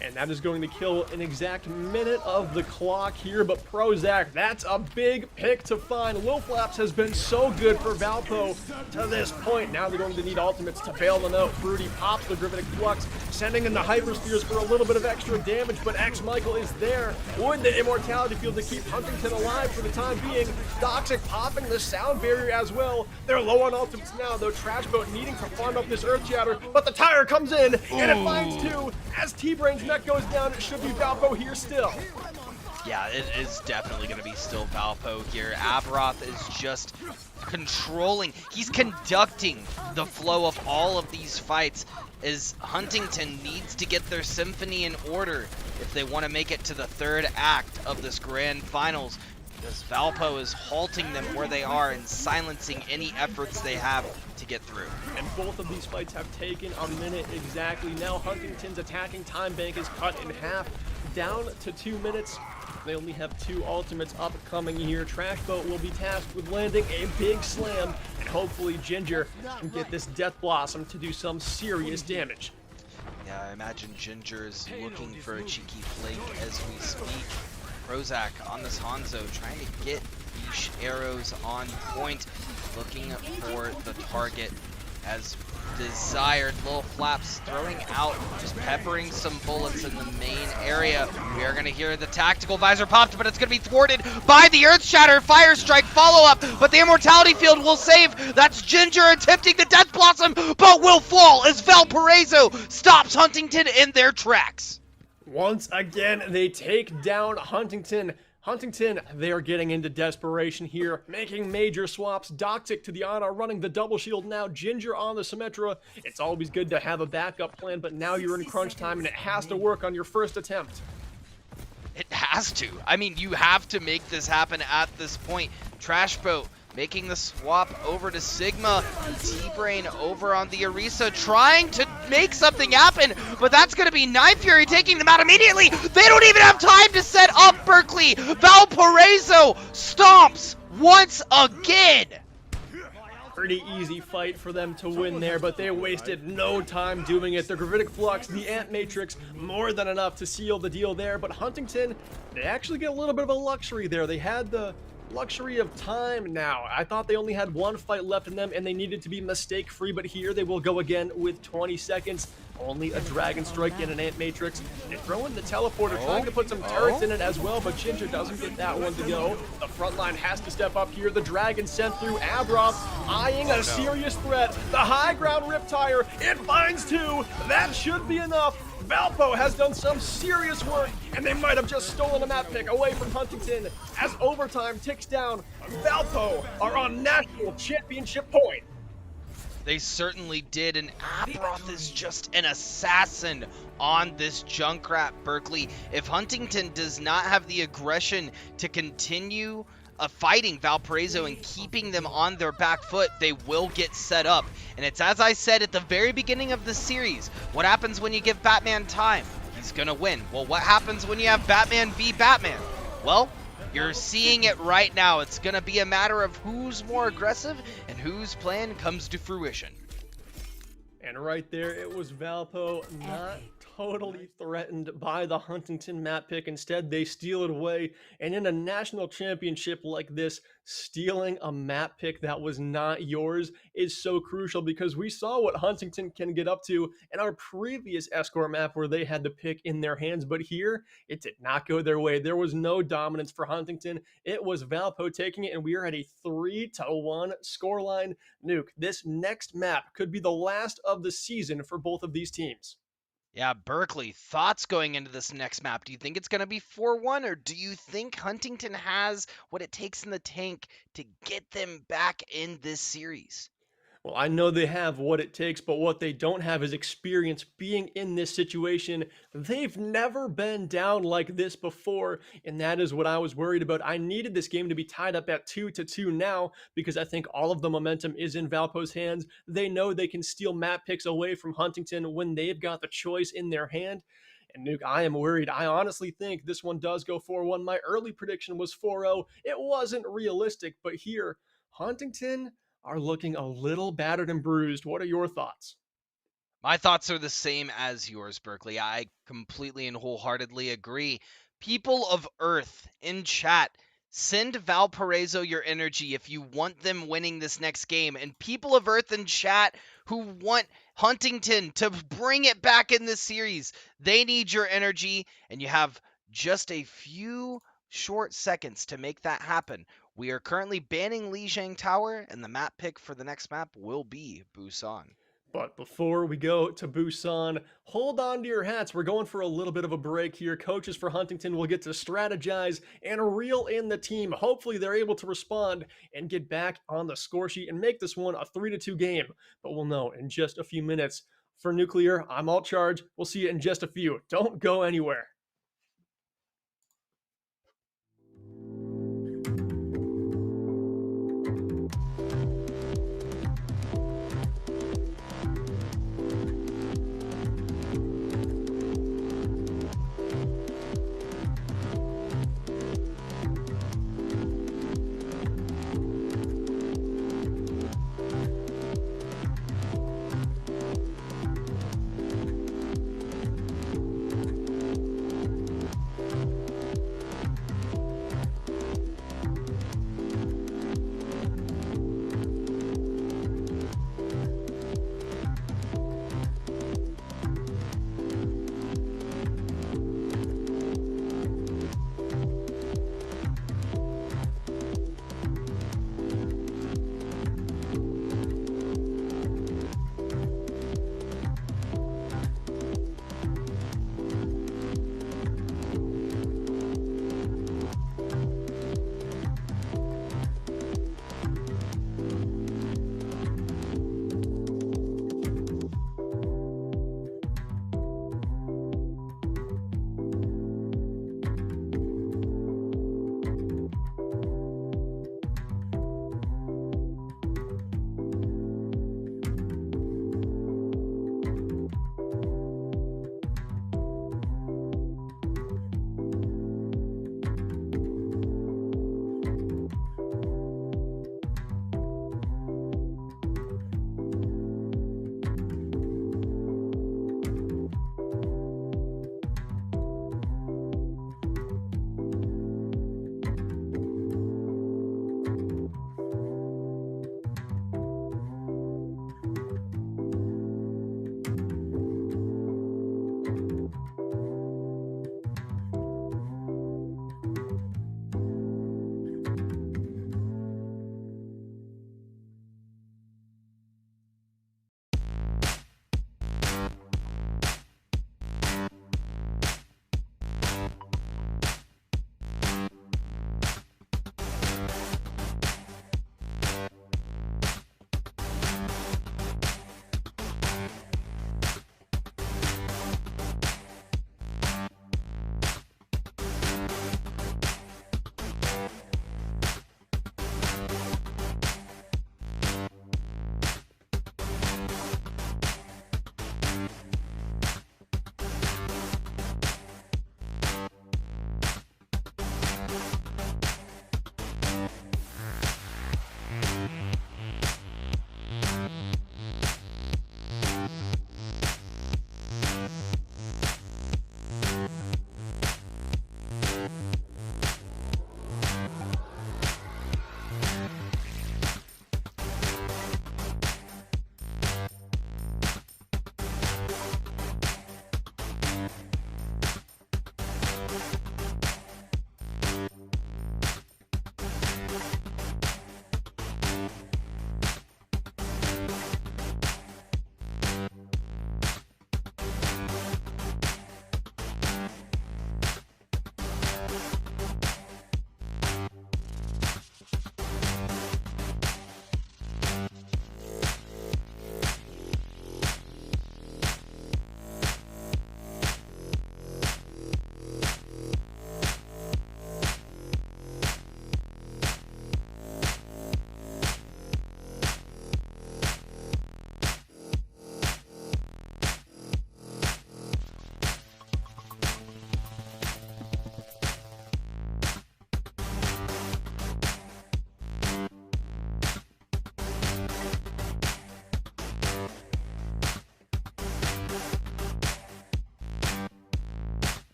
And that is going to kill an exact minute of the clock here, but Prozac, that's a big pick to find. Lil Flaps has been so good for Valpo to this point. Now they're going to need ultimates to bail them out. Fruity pops the Gravitic Flux, sending in the Hyperspheres for a little bit of extra damage, but X Michael is there with the Immortality Field to keep Huntington alive for the time being. Toxic popping the sound barrier as well. They're low on ultimates now, though. Trash Boat needing to farm up this Earth Shatter, but the tire comes in, and it finds 2. As T-Brain's neck goes down, it should be Valpo here still. Yeah, it is definitely going to be still Valpo here. Abroth is just controlling. He's conducting the flow of all of these fights, as Huntington needs to get their symphony in order if they want to make it to the third act of this grand finals, because Valpo is halting them where they are and silencing any efforts they have to get through. And both of these fights have taken a minute exactly. Now Huntington's attacking time bank is cut in half, down to 2 minutes. They only have 2 ultimates upcoming here. Trash Boat will be tasked with landing a big slam, and hopefully Ginger can get this Death Blossom to do some serious damage. Yeah, I imagine Ginger is looking for a cheeky flake as we speak. Prozac on this Hanzo trying to get these arrows on point, looking for the target as desired. Lil Flaps throwing out, just peppering some bullets in the main area. We are going to hear the tactical visor popped, but it's going to be thwarted by the Earth Shatter. Fire Strike follow-up, but the Immortality Field will save. That's Ginger attempting the Death Blossom, but will fall as Valparaiso stops Huntington in their tracks. Once again, they take down Huntington. Huntington, they are getting into desperation here, making major swaps. Doxic to the Ana, running the double shield now. Ginger on the Symmetra. It's always good to have a backup plan, but now you're in crunch time and it has to work on your first attempt. It has to. I mean, you have to make this happen at this point. Trashboat making the swap over to Sigma. T-Brain over on the Orisa, trying to make something happen, but that's going to be Knife Fury taking them out immediately. They don't even have time to set up Berkeley. Valparaiso stomps once again. Pretty easy fight for them to win there, but they wasted no time doing it. The Gravitic Flux, the Ant Matrix, more than enough to seal the deal there, but Huntington, they actually get a little bit of a luxury there. They had the luxury of time now. I thought they only had one fight left in them and they needed to be mistake-free, but here they will go again with 20 seconds. Only a Dragon Strike and an Ant Matrix. They throw in the teleporter, trying to put some turrets in it as well, but Ginger doesn't get that one to go. The front line has to step up here. The Dragon sent through. Abrov eyeing a serious threat. The high ground Riptire. It finds two. That should be enough. Valpo has done some serious work, and they might have just stolen a map pick away from Huntington. As overtime ticks down, Valpo are on national championship point. They certainly did, and Abrath is just an assassin on this Junkrat Berkeley. If Huntington does not have the aggression to continue fighting Valparaiso and keeping them on their back foot, they will get set up. And it's as I said at the very beginning of the series, what happens when you give Batman time? He's gonna win. Well, what happens when you have Batman v Batman? Well, you're seeing it right now. It's gonna be a matter of who's more aggressive and whose plan comes to fruition. And right there, it was Valpo not totally threatened by the Huntington map pick. Instead, they steal it away. And in a national championship like this, stealing a map pick that was not yours is so crucial, because we saw what Huntington can get up to in our previous Escort map where they had the pick in their hands. But here, it did not go their way. There was no dominance for Huntington. It was Valpo taking it, and we are at a 3-1 scoreline. Nuke, this next map could be the last of the season for both of these teams. Yeah, Berkeley, thoughts going into this next map? Do you think it's going to be 4-1, or do you think Huntington has what it takes in the tank to get them back in this series? Well, I know they have what it takes, but what they don't have is experience being in this situation. They've never been down like this before, and that is what I was worried about. I needed this game to be tied up at 2-2 now, because I think all of the momentum is in Valpo's hands. They know they can steal map picks away from Huntington when they've got the choice in their hand. And Nuke, I am worried. I honestly think this one does go 4-1. My early prediction was 4-0. It wasn't realistic, but here, Huntington are looking a little battered and bruised. What are your thoughts? My thoughts are the same as yours, Berkeley. I completely and wholeheartedly agree. People of Earth in chat, send Valparaiso your energy if you want them winning this next game. And people of Earth in chat who want Huntington to bring it back in this series, they need your energy, and you have just a few short seconds to make that happen. We are currently banning Lijiang Tower, and the map pick for the next map will be Busan. But before we go to Busan, hold on to your hats. We're going for a little bit of a break here. Coaches for Huntington will get to strategize and reel in the team. Hopefully they're able to respond and get back on the score sheet and make this one a 3-2 game. But we'll know in just a few minutes. For Nuclear, I'm AltCharge. We'll see you in just a few. Don't go anywhere.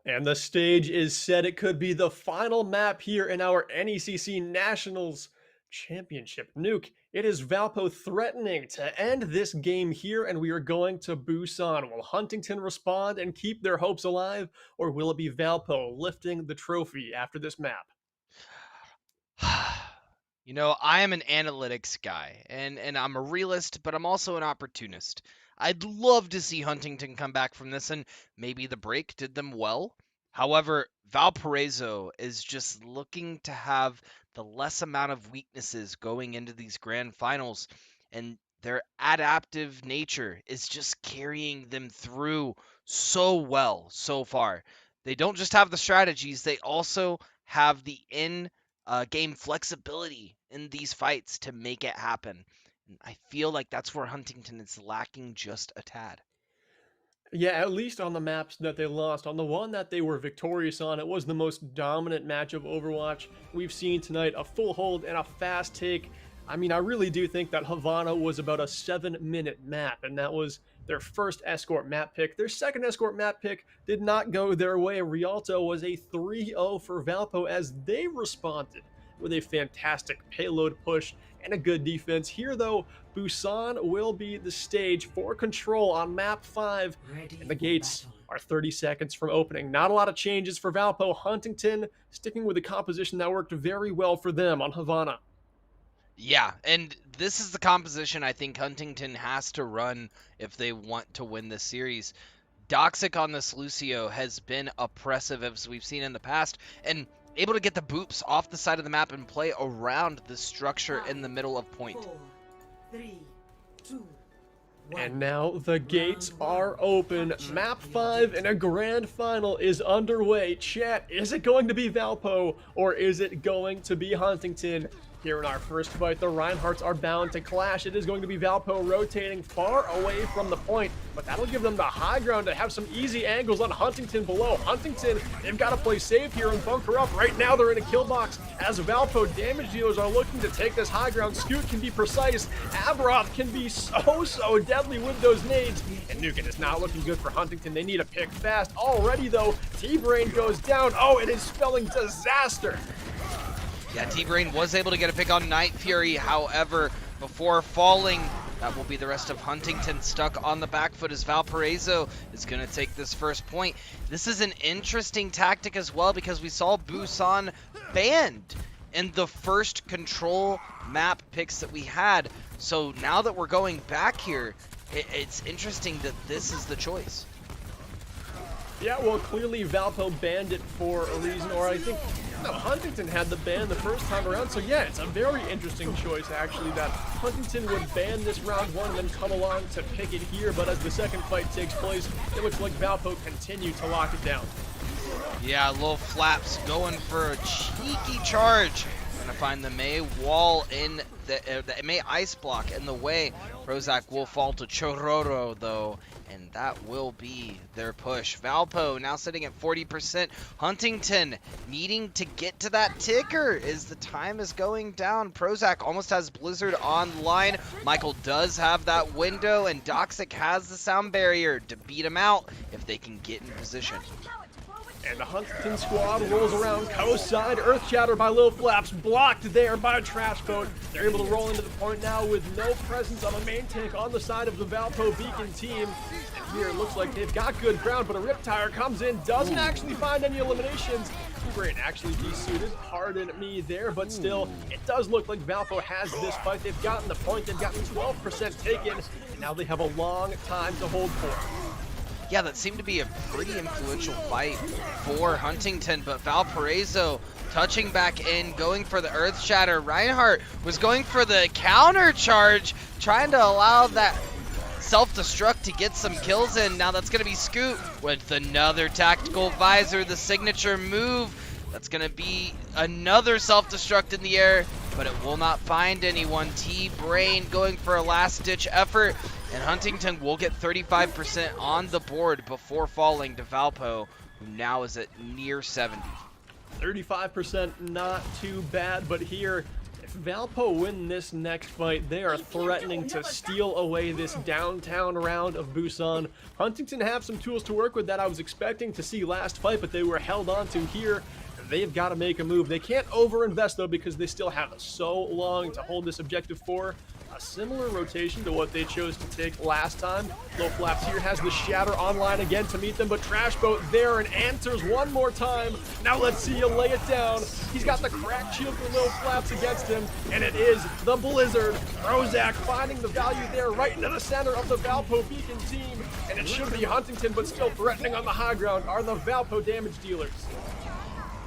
And the stage is set. It could be the final map here in our NECC Nationals Championship. Nuke, it is Valpo threatening to end this game here, and we are going to Busan. Will Huntington respond and keep their hopes alive, or will it be Valpo lifting the trophy after this map? You know, I am an analytics guy, and I'm a realist, but I'm also an opportunist. I'd love to see Huntington come back from this, and maybe the break did them well. However, Valparaiso is just looking to have the less amount of weaknesses going into these grand finals, and their adaptive nature is just carrying them through so well so far. They don't just have the strategies, they also have the game flexibility in these fights to make it happen. And I feel like that's where Huntington is lacking just a tad. Yeah, at least on the maps that they lost. On the one that they were victorious on, it was the most dominant match of Overwatch we've seen tonight. A full hold and a fast take. I mean, I really do think that Havana was about a 7-minute map, and that was their first escort map pick. Their second escort map pick did not go their way. Rialto was a 3-0 for Valpo as they responded with a fantastic payload push and a good defense. Here, though, Busan will be the stage for control on map 5, and the gates are 30 seconds from opening. Not a lot of changes for Valpo. Huntington sticking with the composition that worked very well for them on Havana. Yeah, and this is the composition I think Huntington has to run if they want to win this series. Doxic on this Lucio has been oppressive as we've seen in the past, and able to get the boops off the side of the map and play around the structure in the middle of point. 4, 3, 2, 1. And now the gates are open. Map 5 and a grand final is underway. Chat, is it going to be Valpo or is it going to be Huntington? Here in our first fight, the Reinhardts are bound to clash. It is going to be Valpo rotating far away from the point, but that'll give them the high ground to have some easy angles on Huntington below. Huntington, they've got to play safe here and bunker up. Right now, they're in a kill box as Valpo damage dealers are looking to take this high ground. Scoot can be precise. Avroth can be so deadly with those nades. And Nukin is not looking good for Huntington. They need a pick fast. Already, though, T-Brain goes down. Oh, it is spelling disaster. Yeah, T-Brain was able to get a pick on Night Fury, however, before falling, that will be the rest of Huntington stuck on the back foot as Valparaiso is going to take this first point. This is an interesting tactic as well because we saw Busan banned in the first control map picks that we had. So now that we're going back here, it's interesting that this is the choice. Yeah, well, clearly Valpo banned it for a reason, or I think Huntington had the ban the first time around. So yeah, it's a very interesting choice, actually, that Huntington would ban this round 1 and then come along to pick it here. But as the second fight takes place, it looks like Valpo continue to lock it down. Yeah, little Flaps going for a cheeky charge. Gonna find the Mei wall in the Mei ice block in the way. Prozac will fall to Chororo though, and that will be their push. Valpo now sitting at 40%. Huntington needing to get to that ticker as the time is going down. Prozac almost has Blizzard online. Michael does have that window, and Doxic has the sound barrier to beat him out if they can get in position. And the Huntington squad rolls around coast side. Earth Shatter by Lil Flaps, blocked there by a trash boat. They're able to roll into the point now with no presence on a main tank on the side of the Valpo Beacon team. And here it looks like they've got good ground, but a Riptire comes in, doesn't actually find any eliminations. Brain actually desuited, pardon me there, but still, it does look like Valpo has this fight. They've gotten the point, they've gotten 12% taken, and now they have a long time to hold for. Yeah, that seemed to be a pretty influential fight for Huntington, but Valparaiso touching back in, going for the Earth Shatter. Reinhardt was going for the counter charge, trying to allow that self-destruct to get some kills in. Now that's going to be Scoot with another tactical visor, the signature move. That's going to be another self-destruct in the air, but it will not find anyone. T-Brain going for a last-ditch effort, and Huntington will get 35% on the board before falling to Valpo, who now is at near 70. 35%, not too bad, but here, if If Valpo win this next fight, they are threatening to steal away this downtown round of Busan. Huntington have some tools to work with that I was expecting to see last fight, but they were held on to here. They've got to make a move. They can't overinvest, though, because they still have so long to hold this objective for. A similar rotation to what they chose to take last time. Lil Flaps here has the Shatter online again to meet them, but Trash Boat there and answers one more time. Now let's see you lay it down. He's got the cracked shield for Lil Flaps against him, and it is the Blizzard. Rozak finding the value there right into the center of the Valpo Beacon team, and it should be Huntington, but still threatening on the high ground are the Valpo damage dealers.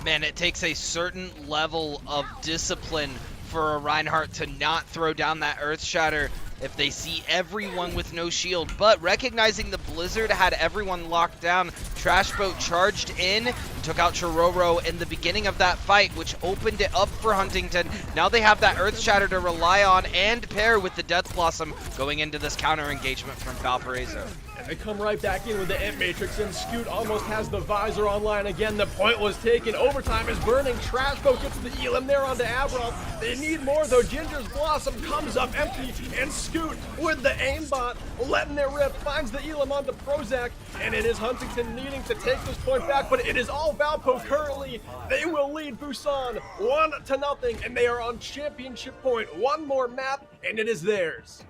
Man, it takes a certain level of discipline for a Reinhardt to not throw down that Earth Shatter if they see everyone with no shield. But recognizing the Blizzard had everyone locked down, Trash Boat charged in and took out Chororo in the beginning of that fight, which opened it up for Huntington. Now they have that Earth Shatter to rely on and pair with the Death Blossom going into this counter engagement from Valparaiso. And they come right back in with the Ant Matrix, and Scoot almost has the visor online again. The point was taken. Overtime is burning. Trash Boat gets the Elam there onto Abrath. They need more, though. Ginger's Blossom comes up empty, and Scoot with the aimbot, letting it rip, finds the Elam onto Prozac, and it is Huntington needing to take this point back, but it is all Valpo currently. They will lead Busan 1-0, and they are on championship point. One more map, and it is theirs.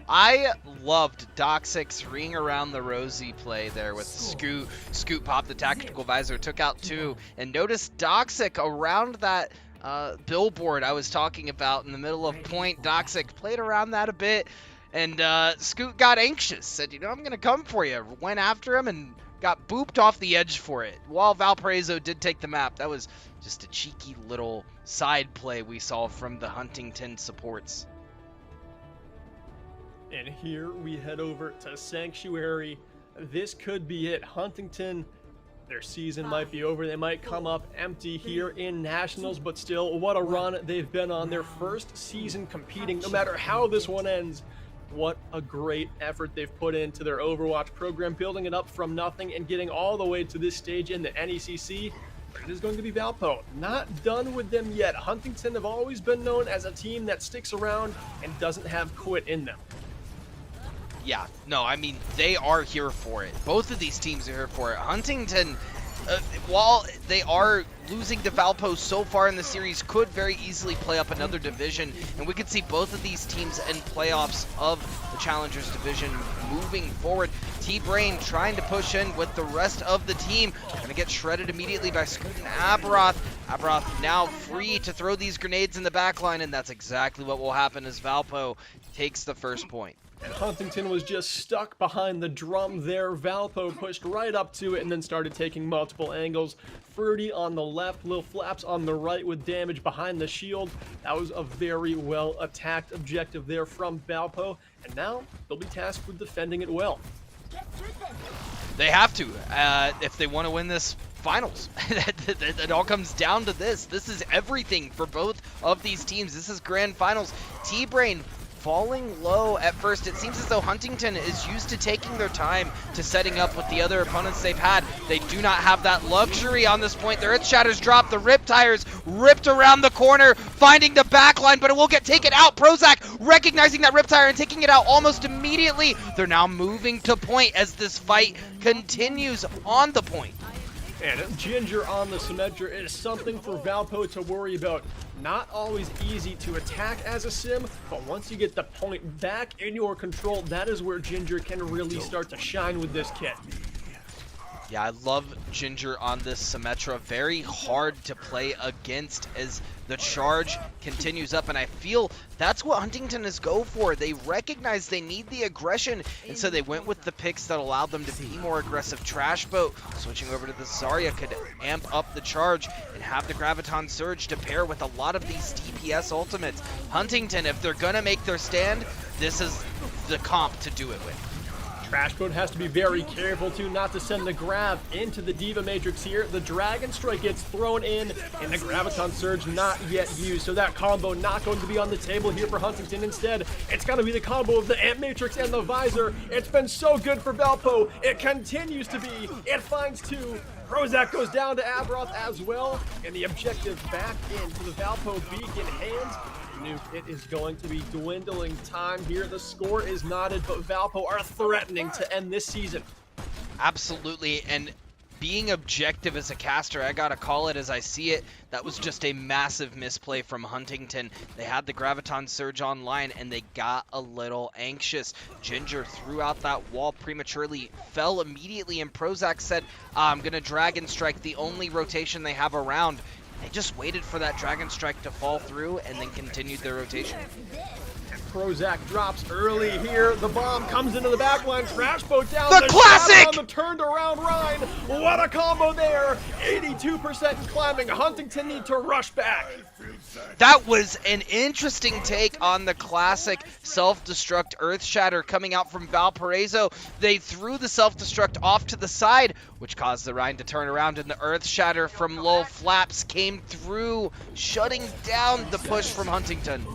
I loved Doxic's ring around the rosy play there with Scoot. Scoot popped the tactical visor, took out 2, and notice Doxic around that billboard I was talking about in the middle of point. Doxic played around that a bit, and Scoot got anxious, said, you know, I'm going to come for you. Went after him and got booped off the edge for it. While Valparaiso did take the map, that was just a cheeky little side play we saw from the Huntington supports. And here we head over to Sanctuary. This could be it. Huntington, their season might be over. They might come up empty here in Nationals, but still, what a run they've been on. Their first season competing, no matter how this one ends. What a great effort they've put into their Overwatch program, building it up from nothing and getting all the way to this stage in the NECC. It is going to be Valpo. Not done with them yet. Huntington have always been known as a team that sticks around and doesn't have quit in them. Yeah, no, I mean, they are here for it. Both of these teams are here for it. Huntington, while they are losing to Valpo so far in the series, could very easily play up another division, and we could see both of these teams in playoffs of the Challengers division moving forward. T-Brain trying to push in with the rest of the team. Gonna get shredded immediately by Scoot and Abrath. Abrath now free to throw these grenades in the backline, and that's exactly what will happen as Valpo takes the first point. And Huntington was just stuck behind the drum there. Valpo pushed right up to it and then started taking multiple angles. Fruity on the left, Lil Flaps on the right with damage behind the shield. That was a very well attacked objective there from Valpo. And now they'll be tasked with defending it well. They have to, if they want to win this finals. It all comes down to this. This is everything for both of these teams. This is grand finals. T-Brain falling low at first. It seems as though Huntington is used to taking their time to setting up with the other opponents they've had. They do not have that luxury on this point. Their Earth Shatters drop, the Rip Tires ripped around the corner, finding the backline, but it will get taken out. Prozac recognizing that Rip Tire and taking it out almost immediately. They're now moving to point as this fight continues on the point. And Ginger on the Symmetra is something for Valpo to worry about. Not always easy to attack as a sim, but once you get the point back in your control, that is where Ginger can really start to shine with this kit. Yeah, I love Ginger on this Symmetra. Very hard to play against as the charge continues up, and I feel that's what Huntington is go for. They recognize they need the aggression, and so they went with the picks that allowed them to be more aggressive. Trash Boat switching over to the Zarya could amp up the charge and have the Graviton Surge to pair with a lot of these DPS ultimates. Huntington, if they're gonna make their stand, this is the comp to do it with. Trash Boat has to be very careful too not to send the grab into the Diva Matrix here. The Dragon Strike gets thrown in, and the Graviton Surge not yet used. So that combo not going to be on the table here for Huntington. Instead, it's going to be the combo of the Ant Matrix and the Visor. It's been so good for Valpo. It continues to be. It finds 2. Prozac goes down to Abrath as well, and the objective back into the Valpo Beacon hands. Nuke, it is going to be dwindling time here. The score is knotted, but Valpo are threatening to end this season. Absolutely, and being objective as a caster, I gotta call it as I see it. That was just a massive misplay from Huntington. They had the Graviton Surge online, and they got a little anxious. Ginger threw out that wall prematurely, fell immediately, and Prozac said, I'm gonna Dragon Strike, the only rotation they have around. They just waited for that Dragon Strike to fall through, and then continued their rotation. Prozac drops early here. The bomb comes into the backline. Trash boat down. The classic! Shot on the turned around Rhine. What a combo there. 82% climbing. Huntington need to rush back. That was an interesting take on the classic self-destruct Earth Shatter coming out from Valparaiso. They threw the self-destruct off to the side, which caused the Rhine to turn around, and the Earth Shatter from Lil Flaps came through, shutting down the push from Huntington.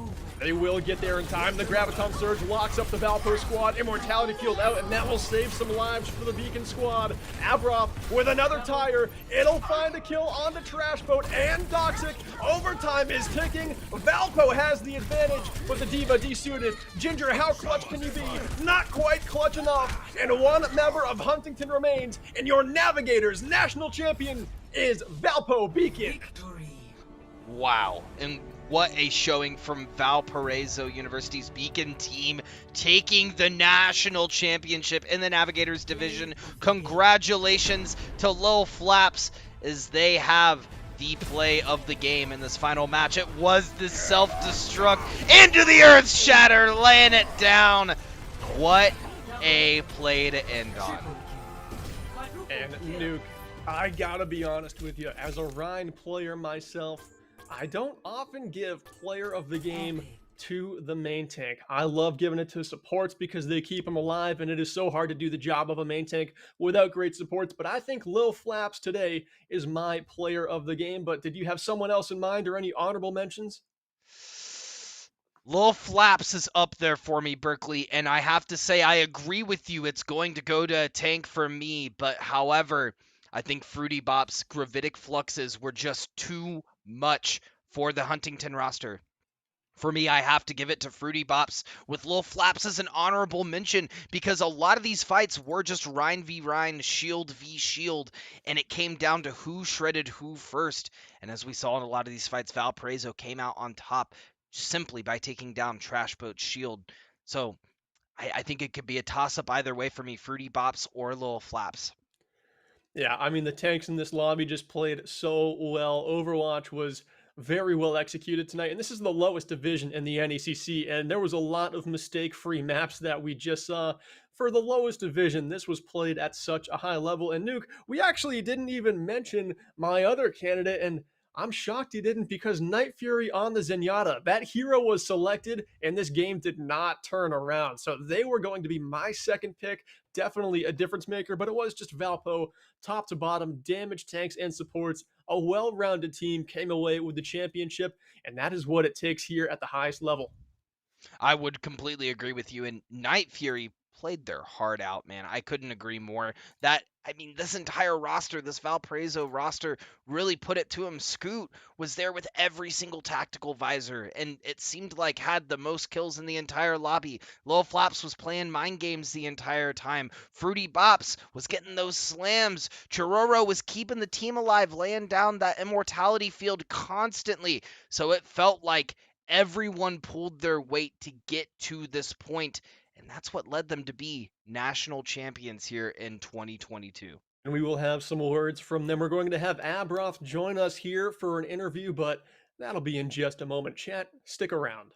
They will get there in time. The Graviton Surge locks up the Valpo squad. Immortality Field out, and that will save some lives for the Beacon squad. Abrav with another tire. It'll find a kill on the Trash Boat and Doxic. Overtime is ticking. Valpo has the advantage, but the D.Va desuited. Ginger, how clutch can you be? Not quite clutch enough. And one member of Huntington remains, and your Navigators national champion is Valpo Beacon. Victory. Wow, and what a showing from Valparaiso University's Beacon team, taking the national championship in the Navigators division. Congratulations to Lil Flaps, as they have the play of the game in this final match. It was the self-destruct into the Earth Shatter, laying it down. What a play to end on. And Nuke, I gotta be honest with you, as a Rhine player myself, I don't often give player of the game to the main tank. I love giving it to supports because they keep them alive, and it is so hard to do the job of a main tank without great supports. But I think Lil Flaps today is my player of the game. But did you have someone else in mind or any honorable mentions? Lil Flaps is up there for me, Berkeley, and I have to say I agree with you. It's going to go to a tank for me, but however, I think Fruity Bop's Gravitic Fluxes were just too much for the Huntington roster. For me, I have to give it to Fruity Bops, with Lil Flaps as an honorable mention, because a lot of these fights were just Rhine v Rhine, Shield v Shield, and it came down to who shredded who first. And as we saw in a lot of these fights, Valparaiso came out on top simply by taking down Trash Boat Shield. So I think it could be a toss-up either way for me, Fruity Bops or Lil Flaps. Yeah, I mean, the tanks in this lobby just played so well. Overwatch was very well executed tonight, and this is the lowest division in the NECC, and there was a lot of mistake-free maps that we just saw. For the lowest division, this was played at such a high level. And Nuke, we actually didn't even mention my other candidate, and I'm shocked he didn't, because Night Fury on the Zenyatta, that hero was selected, and this game did not turn around. So they were going to be my second pick. Definitely a difference maker, but it was just Valpo, top to bottom, damage, tanks, and supports. A well-rounded team came away with the championship, and that is what it takes here at the highest level. I would completely agree with you, and Night Fury played their heart out, man. I couldn't agree more. This entire roster, this Valparaiso roster, really put it to him. Scoot was there with every single tactical visor, and it seemed like had the most kills in the entire lobby. Lil Flaps was playing mind games the entire time. Fruity Bops was getting those slams. Chororo was keeping the team alive, laying down that immortality field constantly. So it felt like everyone pulled their weight to get to this point. And that's what led them to be national champions here in 2022. And we will have some words from them. We're going to have Abrav join us here for an interview, but that'll be in just a moment. Chat, stick around.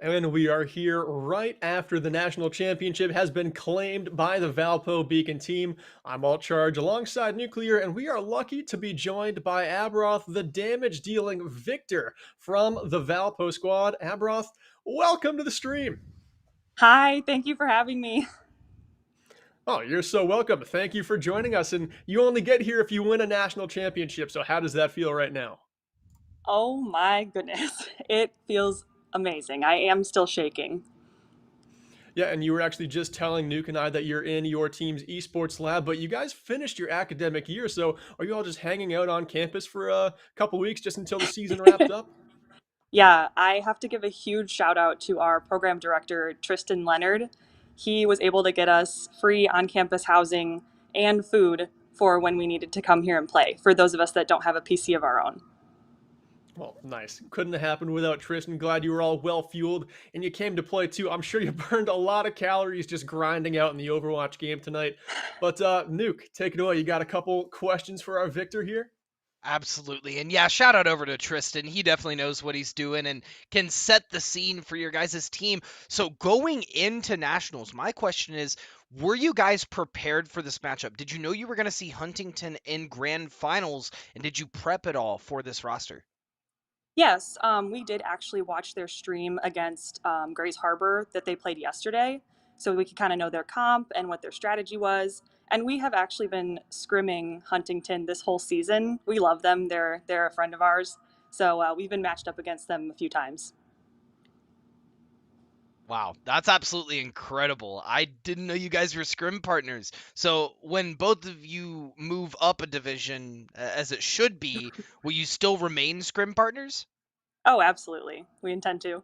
And we are here right after the national championship has been claimed by the Valpo Beacon team. I'm Alt Charge alongside Nuclear, and we are lucky to be joined by Abroth, the damage dealing victor from the Valpo squad. Abroth, welcome to the stream. Hi, thank you for having me. Oh, you're so welcome. Thank you for joining us. And you only get here if you win a national championship. So, how does that feel right now? Oh my goodness, it feels amazing. I am still shaking. Yeah, and you were actually just telling Nuke and I that you're in your team's esports lab, but you guys finished your academic year, so are you all just hanging out on campus for a couple weeks just until the season wrapped up? Yeah, I have to give a huge shout out to our program director, Tristan Leonard. He was able to get us free on campus housing and food for when we needed to come here and play, for those of us that don't have a PC of our own. Well, nice. Couldn't have happened without Tristan. Glad you were all well fueled and you came to play too. I'm sure you burned a lot of calories just grinding out in the Overwatch game tonight. But Nuke, take it away. You got a couple questions for our victor here? Absolutely. And yeah, shout out over to Tristan. He definitely knows what he's doing and can set the scene for your guys' team. So going into nationals, my question is, were you guys prepared for this matchup? Did you know you were going to see Huntington in grand finals, and did you prep at all for this roster? Yes, we did actually watch their stream against Grays Harbor that they played yesterday, so we could kind of know their comp and what their strategy was. And we have actually been scrimming Huntington this whole season. We love them; they're a friend of ours, so we've been matched up against them a few times. Wow, that's absolutely incredible. I didn't know you guys were scrim partners. So when both of you move up a division, as it should be, will you still remain scrim partners? Oh, absolutely, we intend to.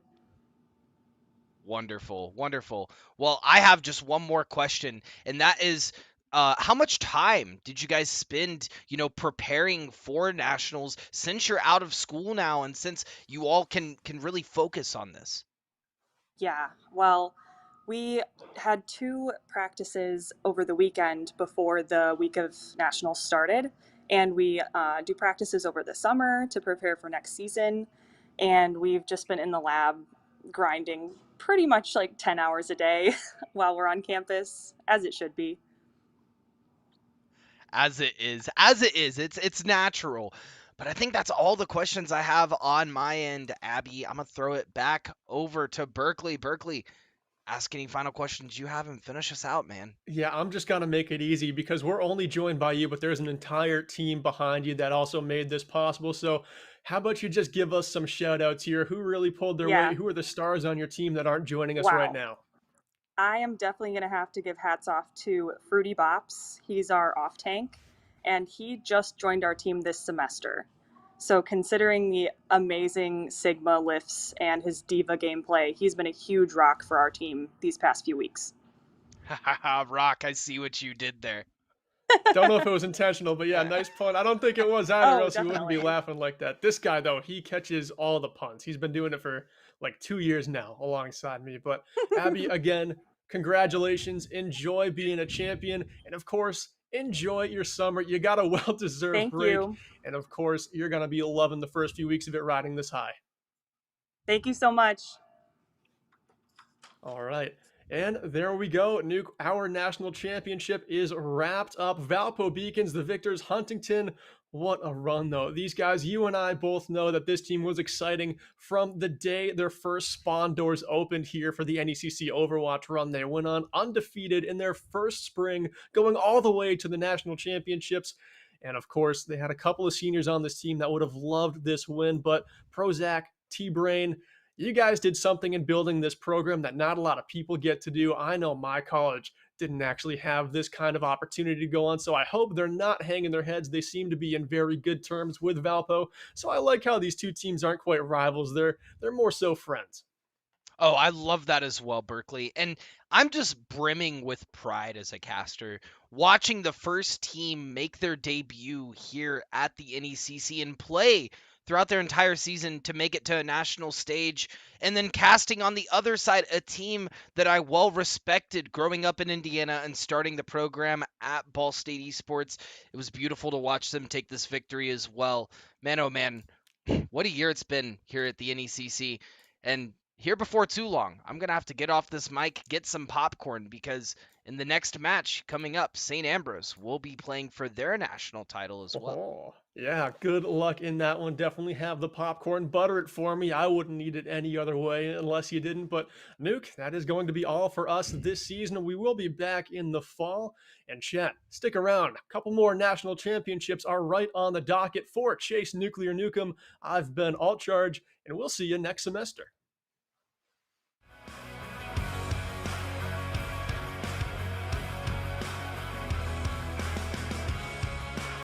Wonderful, wonderful. Well, I have just one more question, and that is, how much time did you guys spend, preparing for nationals since you're out of school now, and since you all can really focus on this? Yeah, well, we had two practices over the weekend before the week of nationals started, and we do practices over the summer to prepare for next season. And we've just been in the lab grinding pretty much like 10 hours a day while we're on campus, as it should be. As it is, it's natural. But I think that's all the questions I have on my end, Abby. I'm gonna throw it back over to Berkeley. Berkeley, ask any final questions you have and finish us out, man. Yeah, I'm just gonna make it easy because we're only joined by you, but there's an entire team behind you that also made this possible. So, how about you just give us some shout outs here? Who really pulled their weight? Yeah, Who are the stars on your team that aren't joining us right wow. now? I am definitely going to have to give hats off to Fruity Bops. He's our off tank, and he just joined our team this semester. So, considering the amazing Sigma lifts and his diva gameplay, he's been a huge rock for our team these past few weeks. Rock, I see what you did there. Don't know if it was intentional, but yeah, nice pun. I don't think it was either, Oh, else you wouldn't be definitely. laughing like that. This guy, though, he catches all the puns. He's been doing it for like 2 years now alongside me. But Abby, again, congratulations. Enjoy being a champion. And of course, enjoy your summer. You got a well deserved Thank break. you. And of course, you're going to be loving the first few weeks of it riding this high. Thank you so much. All right. And there we go. Nuke, our national championship is wrapped up. Valpo Beacons, the victors. Huntington, what a run, though. These guys, you and I both know that this team was exciting from the day their first spawn doors opened here for the NECC Overwatch run. They went on undefeated in their first spring, going all the way to the national championships. And of course, they had a couple of seniors on this team that would have loved this win, but Prozac, T-Brain, you guys did something in building this program that not a lot of people get to do. I know my college didn't actually have this kind of opportunity to go on, so I hope they're not hanging their heads. They seem to be in very good terms with Valpo, so I like how these two teams aren't quite rivals. They're more so friends. Oh, I love that as well, Berkeley. And I'm just brimming with pride as a caster, watching the first team make their debut here at the NECC and play throughout their entire season to make it to a national stage, and then casting on the other side a team that I well respected growing up in Indiana and starting the program at Ball State Esports. It was beautiful to watch them take this victory as well. Man, oh man, what a year it's been here at the NECC. And here before too long, I'm going to have to get off this mic, get some popcorn, because in the next match coming up, St. Ambrose will be playing for their national title as well. Oh, yeah, good luck in that one. Definitely have the popcorn. Butter it for me. I wouldn't eat it any other way unless you didn't. But Nuke, that is going to be all for us this season. We will be back in the fall. And chat, stick around. A couple more national championships are right on the docket for Chase Nuclear Nukem. I've been Alt Charge, and we'll see you next semester.